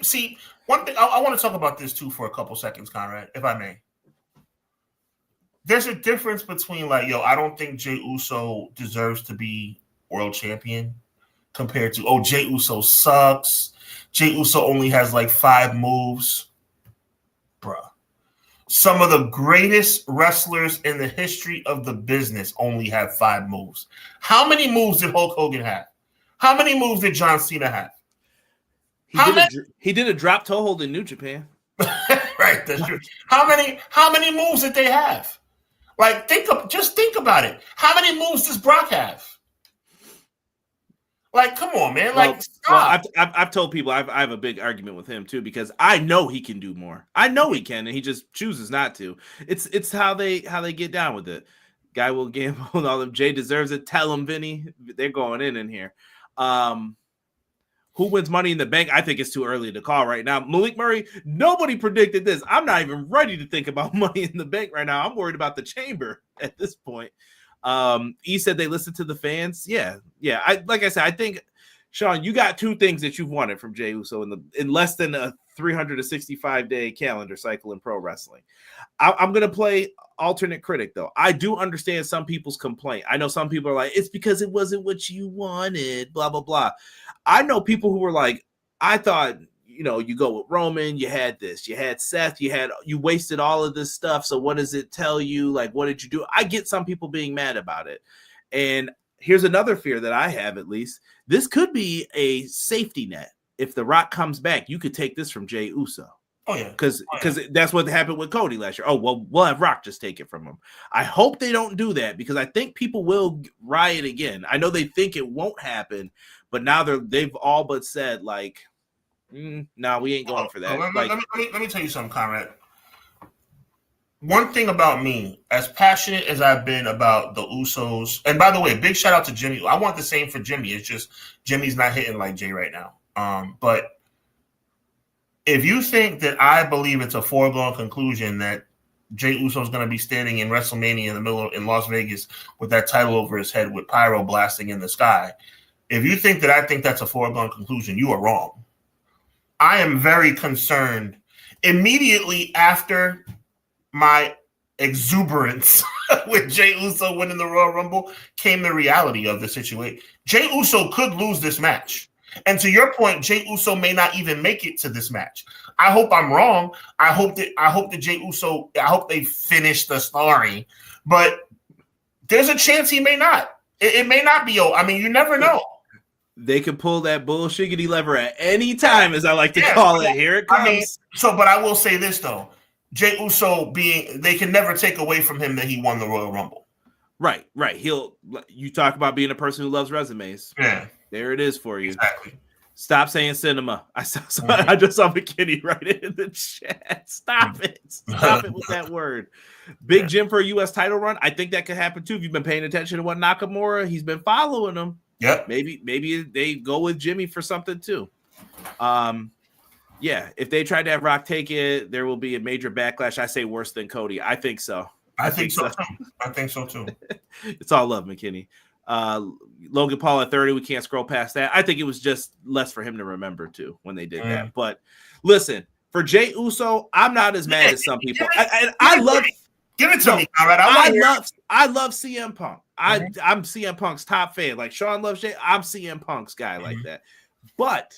see one thing. I want to talk about this too for a couple seconds, Conrad, if I may. There's a difference between like, I don't think Jey Uso deserves to be world champion compared to, Jey Uso sucks. Jey Uso only has like 5 moves. Bruh. Some of the greatest wrestlers in the history of the business only have 5 moves. How many moves did Hulk Hogan have? How many moves did John Cena have? He did a drop toe hold in New Japan. Right, that's true. How many moves did they have? Like, just think about it. How many moves does Brock have? Like, come on, man. Like, stop. Well, I've told people I have a big argument with him too, because I know he can do more. I know he can, and he just chooses not to. It's how they get down with it. Guy will gamble and all of them. Jay deserves it. Tell him, Vinny. They're going in here. Who wins Money in the Bank? I think it's too early to call right now. Malik Murray, nobody predicted this. I'm not even ready to think about Money in the Bank right now. I'm worried about the Chamber at this point. E said they listened to the fans. Yeah. Like I said, I think, Sean, you got 2 things that you've wanted from Jey Uso in less than a 365-day calendar cycle in pro wrestling. I'm going to play alternate critic, though. I do understand some people's complaint. I know some people are like, it's because it wasn't what you wanted, blah, blah, blah. I know people who were like, I thought, you go with Roman, you had this, you had Seth, you wasted all of this stuff. So what does it tell you? Like, what did you do? I get some people being mad about it. And here's another fear that I have, at least. This could be a safety net. If The Rock comes back, you could take this from Jey Uso. Oh, yeah. Because that's what happened with Cody last year. Oh, well, we'll have Rock just take it from him. I hope they don't do that, because I think people will riot again. I know they think it won't happen, but now they've all but said, like, no, we ain't going for that. Let me tell you something, Conrad. One thing about me, as passionate as I've been about the Usos, and by the way, big shout out to Jimmy. I want the same for Jimmy. It's just Jimmy's not hitting like Jay right now. But if you think that I believe it's a foregone conclusion that Jey Uso is going to be standing in WrestleMania in Las Vegas with that title over his head with pyro blasting in the sky, if you think that I think that's a foregone conclusion, you are wrong. I am very concerned. Immediately after my exuberance with Jey Uso winning the Royal Rumble came the reality of the situation. Jey Uso could lose this match. And to your point, Jey Uso may not even make it to this match. I hope I'm wrong. I hope that Jey Uso, I hope they finish the story. But there's a chance he may not. It may not be. I mean, you never know. They could pull that bullshiggity lever at any time, as I like to call it. Here it comes. But I will say this though, Jey Uso they can never take away from him that he won the Royal Rumble. Right. You talk about being a person who loves resumes. Yeah. There it is for you. Exactly. Stop saying cinema. I just saw McKinney write it in the chat. Stop it. Stop it with that word. Big Jim for a U.S. title run. I think that could happen too. If you've been paying attention to what Nakamura, he's been following him. Yep. Maybe they go with Jimmy for something too. Yeah. If they tried to have Rock take it, there will be a major backlash. I say worse than Cody. I think so. I think so too. It's all love, McKinney. Logan Paul at 30, we can't scroll past that. I think it was just less for him to remember too when they did that. But listen, for Jey Uso, I'm not as mad as some people. I love give it to me, Conrad. I love CM Punk. I'm CM Punk's top fan. Like Sean loves Jey. I'm CM Punk's guy like that. But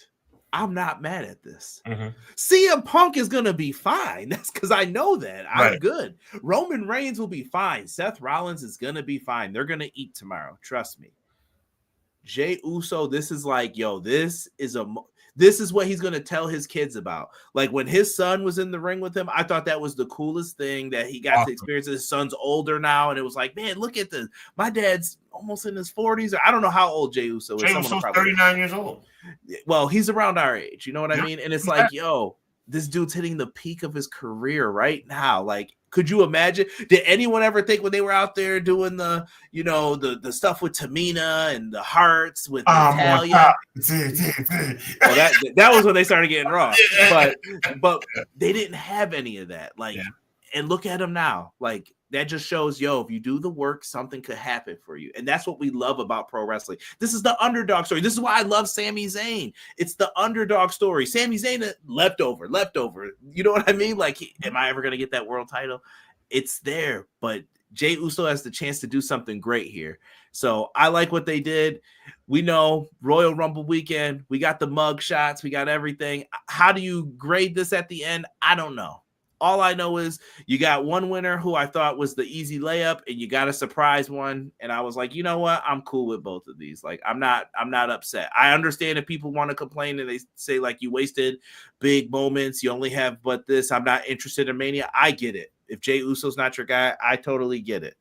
I'm not mad at this. CM Punk is gonna be fine. That's because I know that. I'm good. Roman Reigns will be fine. Seth Rollins is gonna be fine. They're gonna eat tomorrow. Trust me. Jey Uso, this is like, yo, this is what he's gonna tell his kids about. Like when his son was in the ring with him, I thought that was the coolest thing that he got to experience. His son's older now, and it was like, man, look at this. My dad's almost in his 40s. Or I don't know how old Jey Uso is. Jey Uso's 39 years old. Well, he's around our age. You know what I mean? And it's like, yo, this dude's hitting the peak of his career right now. Like, could you imagine? Did anyone ever think when they were out there doing the stuff with Tamina and the hearts with Natalia? Well, that was when they started getting raw. But they didn't have any of that. Like, and look at them now. Like, that just shows, yo, if you do the work, something could happen for you. And that's what we love about pro wrestling. This is the underdog story. This is why I love Sami Zayn. It's the underdog story. Sami Zayn, leftover. You know what I mean? Like, am I ever going to get that world title? It's there. But Jey Uso has the chance to do something great here. So I like what they did. We know Royal Rumble weekend. We got the mug shots. We got everything. How do you grade this at the end? I don't know. All I know is you got one winner who I thought was the easy layup, and you got a surprise one. And I was like, you know what? I'm cool with both of these. Like, I'm not upset. I understand if people want to complain and they say like you wasted big moments. You only have but this. I'm not interested in Mania. I get it. If Jey Uso's not your guy, I totally get it.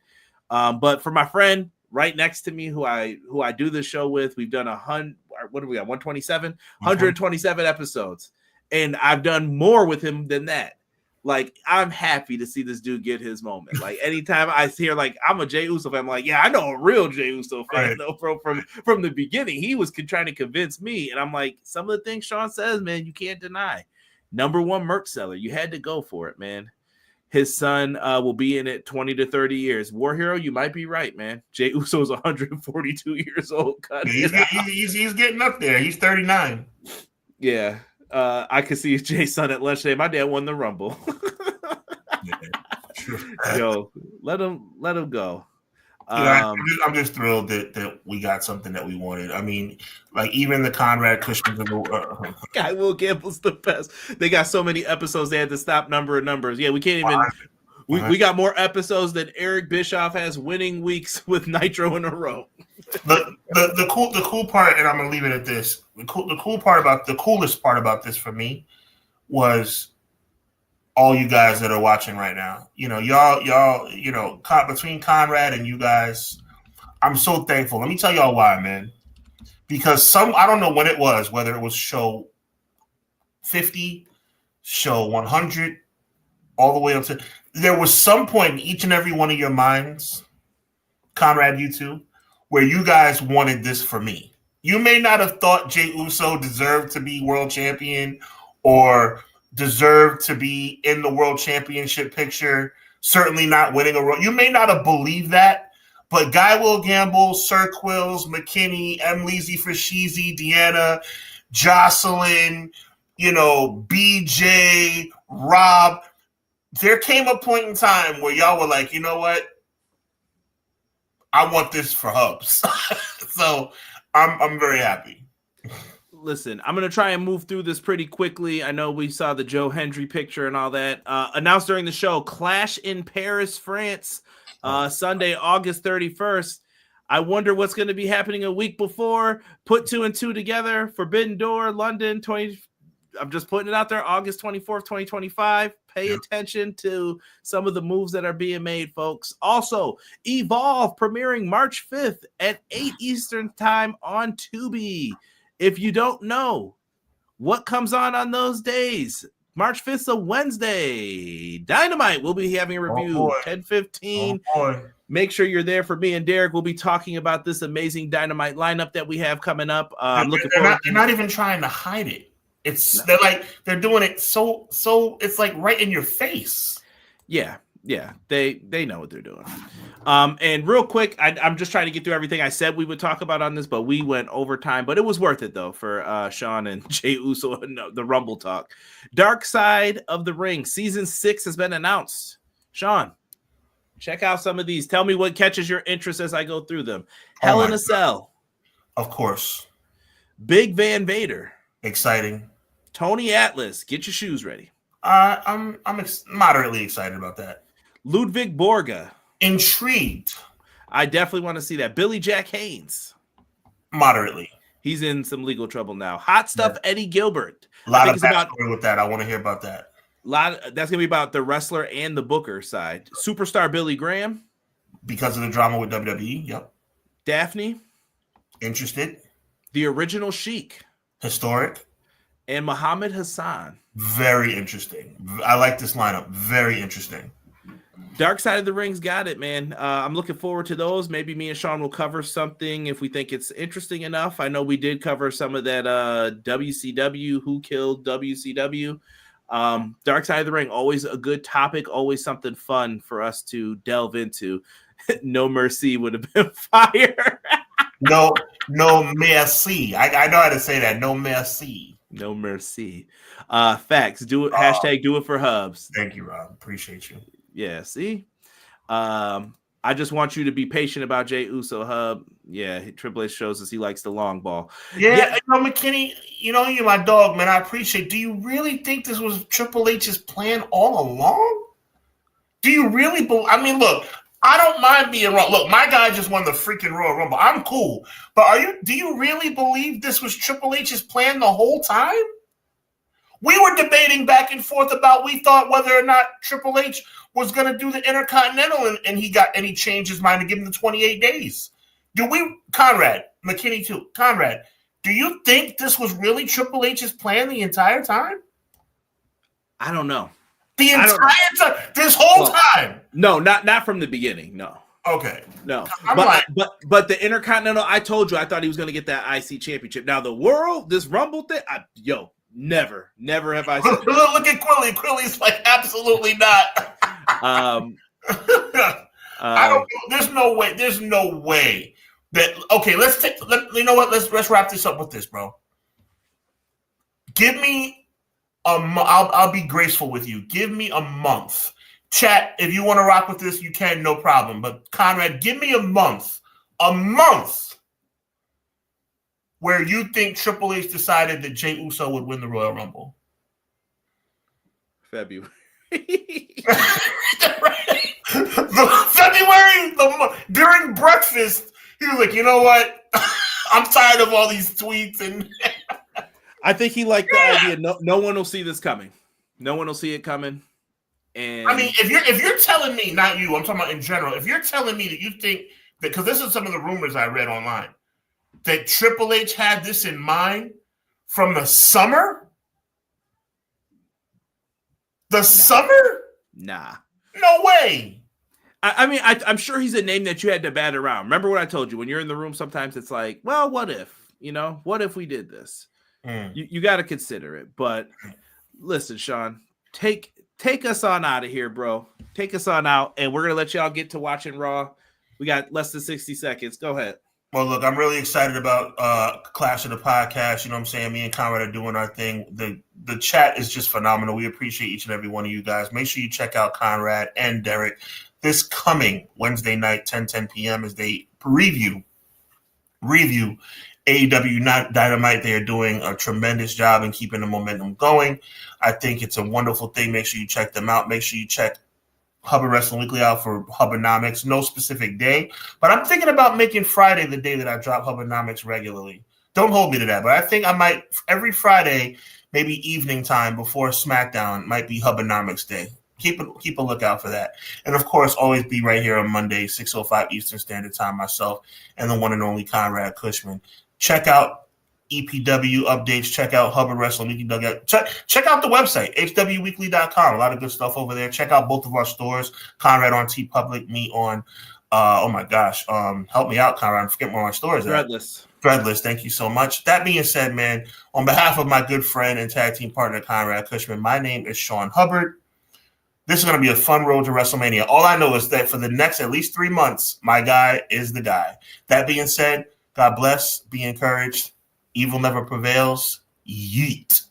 But for my friend right next to me, who I do this show with, we've done 100. What do we got? 127, 127 episodes, and I've done more with him than that. Like, I'm happy to see this dude get his moment. Like, anytime I hear, like, I'm a Jey Uso fan, I'm like, yeah, I know a real Jey Uso fan, though, from the beginning. He was trying to convince me, and I'm like, some of the things Sean says, man, you can't deny. Number one merch seller. You had to go for it, man. His son will be in it 20 to 30 years. War Hero, you might be right, man. Jey Uso is 142 years old. He's getting up there. He's 39. Yeah. I could see Jay's son at lunch today. My dad won the Rumble. Yo, let him go. I'm just thrilled that we got something that we wanted. I mean, like even the Conrad Cushman Guy Will Gamble's the best. They got so many episodes they had to stop numbers. Yeah, we can't even. We got more episodes than Eric Bischoff has winning weeks with Nitro in a row. The cool part, and I'm gonna leave it at this. The coolest part about this for me was all you guys that are watching right now. You know, y'all, you know, between Conrad and you guys, I'm so thankful. Let me tell y'all why, man. Because I don't know when it was, whether it was show 50, show 100, all the way up to. There was some point in each and every one of your minds, Conrad, you too, where you guys wanted this for me. You may not have thought Jey Uso deserved to be world champion or deserved to be in the world championship picture, certainly not winning a Royal. You may not have believed that, but Guy Will Gamble, Sir Quills, McKinney, M. Leezy Fashizi, Deanna, Jocelyn, you know, BJ, Rob, there came a point in time where y'all were like, you know what? I want this for Hubs. So I'm very happy. Listen, I'm going to try and move through this pretty quickly. I know we saw the Joe Hendry picture and all that. Announced during the show, Clash in Paris, France, Sunday, August 31st. I wonder what's going to be happening a week before. Put 2 and 2 together. Forbidden Door, London, 20. I'm just putting it out there. August 24th, 2025. Pay attention to some of the moves that are being made, folks. Also, Evolve premiering March 5th at 8 Eastern time on Tubi. If you don't know what comes on those days, March 5th is a Wednesday. Dynamite. We'll be having a review 10:15. Make sure you're there for me and Derek. We'll be talking about this amazing Dynamite lineup that we have coming up. I'm looking forward. They're not even trying to hide it. They're doing it so it's like right in your face. Yeah. They know what they're doing. And real quick, I'm just trying to get through everything I said we would talk about on this, but we went overtime. But it was worth it though for Sean and Jey Uso and the Rumble talk. Dark Side of the Ring season 6 has been announced. Sean, check out some of these. Tell me what catches your interest as I go through them. Hell in a Cell, of course. Big Van Vader, exciting. Tony Atlas, get your shoes ready. I'm moderately excited about that. Ludwig Borga, intrigued. I definitely want to see that. Billy Jack Haynes, moderately. He's in some legal trouble now. Hot Stuff, Eddie Gilbert. A lot of backstory with that. I want to hear about that. That's gonna be about the wrestler and the booker side. Superstar Billy Graham, because of the drama with WWE. Yep. Daphne, interested. The Original Sheik, historic, and Muhammad Hassan. Very interesting. I like this lineup. Very interesting. Dark Side of the Ring's got it, man. I'm looking forward to those. Maybe me and Sean will cover something if we think it's interesting enough. I know we did cover some of that WCW, Who Killed WCW. Dark Side of the Ring, always a good topic, always something fun for us to delve into. No Mercy would have been fire. No merci. I know how to say that. No merci. No mercy. Facts. Do it. Hashtag do it for Hubs. Thank you, Rob. Appreciate you. Yeah, see? I just want you to be patient about Jey Uso, Hub. Yeah, Triple H shows us he likes the long ball. Yeah. McKinney, you're my dog, man. I appreciate it. Do you really think this was Triple H's plan all along? Do you really I mean, look, I don't mind being wrong. Look, my guy just won the freaking Royal Rumble. I'm cool. But do you really believe this was Triple H's plan the whole time? We were debating back and forth about we thought whether or not Triple H was going to do the Intercontinental, and he changed his mind to give him the 28 days. Conrad, McKinney too, Conrad, do you think this was really Triple H's plan the entire time? I don't know. The entire time? This whole time? No, not from the beginning, no. Okay. No. But the Intercontinental, I told you I thought he was going to get that IC championship. Now the world, this Rumble thing, never have I said Look at Quilly. Quilly's like, absolutely not. I don't. There's no way that. Okay, you know what? Let's wrap this up with this, bro. Give me I'll be graceful with you. Give me a month. Chat, if you want to rock with this, you can, no problem. But Conrad, give me a month where you think Triple H decided that Jey Uso would win the Royal Rumble. February. During breakfast, he was like, you know what? I'm tired of all these tweets. And I think he liked the idea. No one will see this coming. No one will see it coming. And I mean, if you're telling me, not you, I'm talking about in general, if you're telling me that you think that, because this is some of the rumors I read online, that Triple H had this in mind from the summer? Summer? Nah. No way. I mean, I'm sure he's a name that you had to bat around. Remember what I told you? When you're in the room, sometimes it's like, well, what if? What if we did this? You got to consider it. But listen, Sean, take us on out of here, bro. Take us on out, and we're going to let y'all get to watching Raw. We got less than 60 seconds. Go ahead. Well, look, I'm really excited about Clash of the Podcast. You know what I'm saying? Me and Conrad are doing our thing. The chat is just phenomenal. We appreciate each and every one of you guys. Make sure you check out Conrad and Derek this coming Wednesday night, 10 p.m. as they review AEW Dynamite. They are doing a tremendous job in keeping the momentum going. I think it's a wonderful thing. Make sure you check them out. Make sure you check Hubbard Wrestling Weekly out for Hubbarnomics. No specific day, but I'm thinking about making Friday the day that I drop Hubbarnomics regularly. Don't hold me to that, but I think I might every Friday, maybe evening time before SmackDown, might be Hubbarnomics Day. Keep a lookout for that. And of course, always be right here on Monday, 6:05 Eastern Standard Time, myself and the one and only Conrad Cushman. Check out EPW updates. Check out Hubbard Wrestling Weekly. Check out the website, hwweekly.com. A lot of good stuff over there. Check out both of our stores, Conrad on TeePublic, me on, oh my gosh, help me out, Conrad. I forget where my stores are. Threadless, thank you so much. That being said, man, on behalf of my good friend and tag team partner, Conrad Cushman, my name is Sean Hubbard. This is going to be a fun road to WrestleMania. All I know is that for the next at least 3 months, my guy is the guy. That being said, God bless, be encouraged. Evil never prevails. Yeet.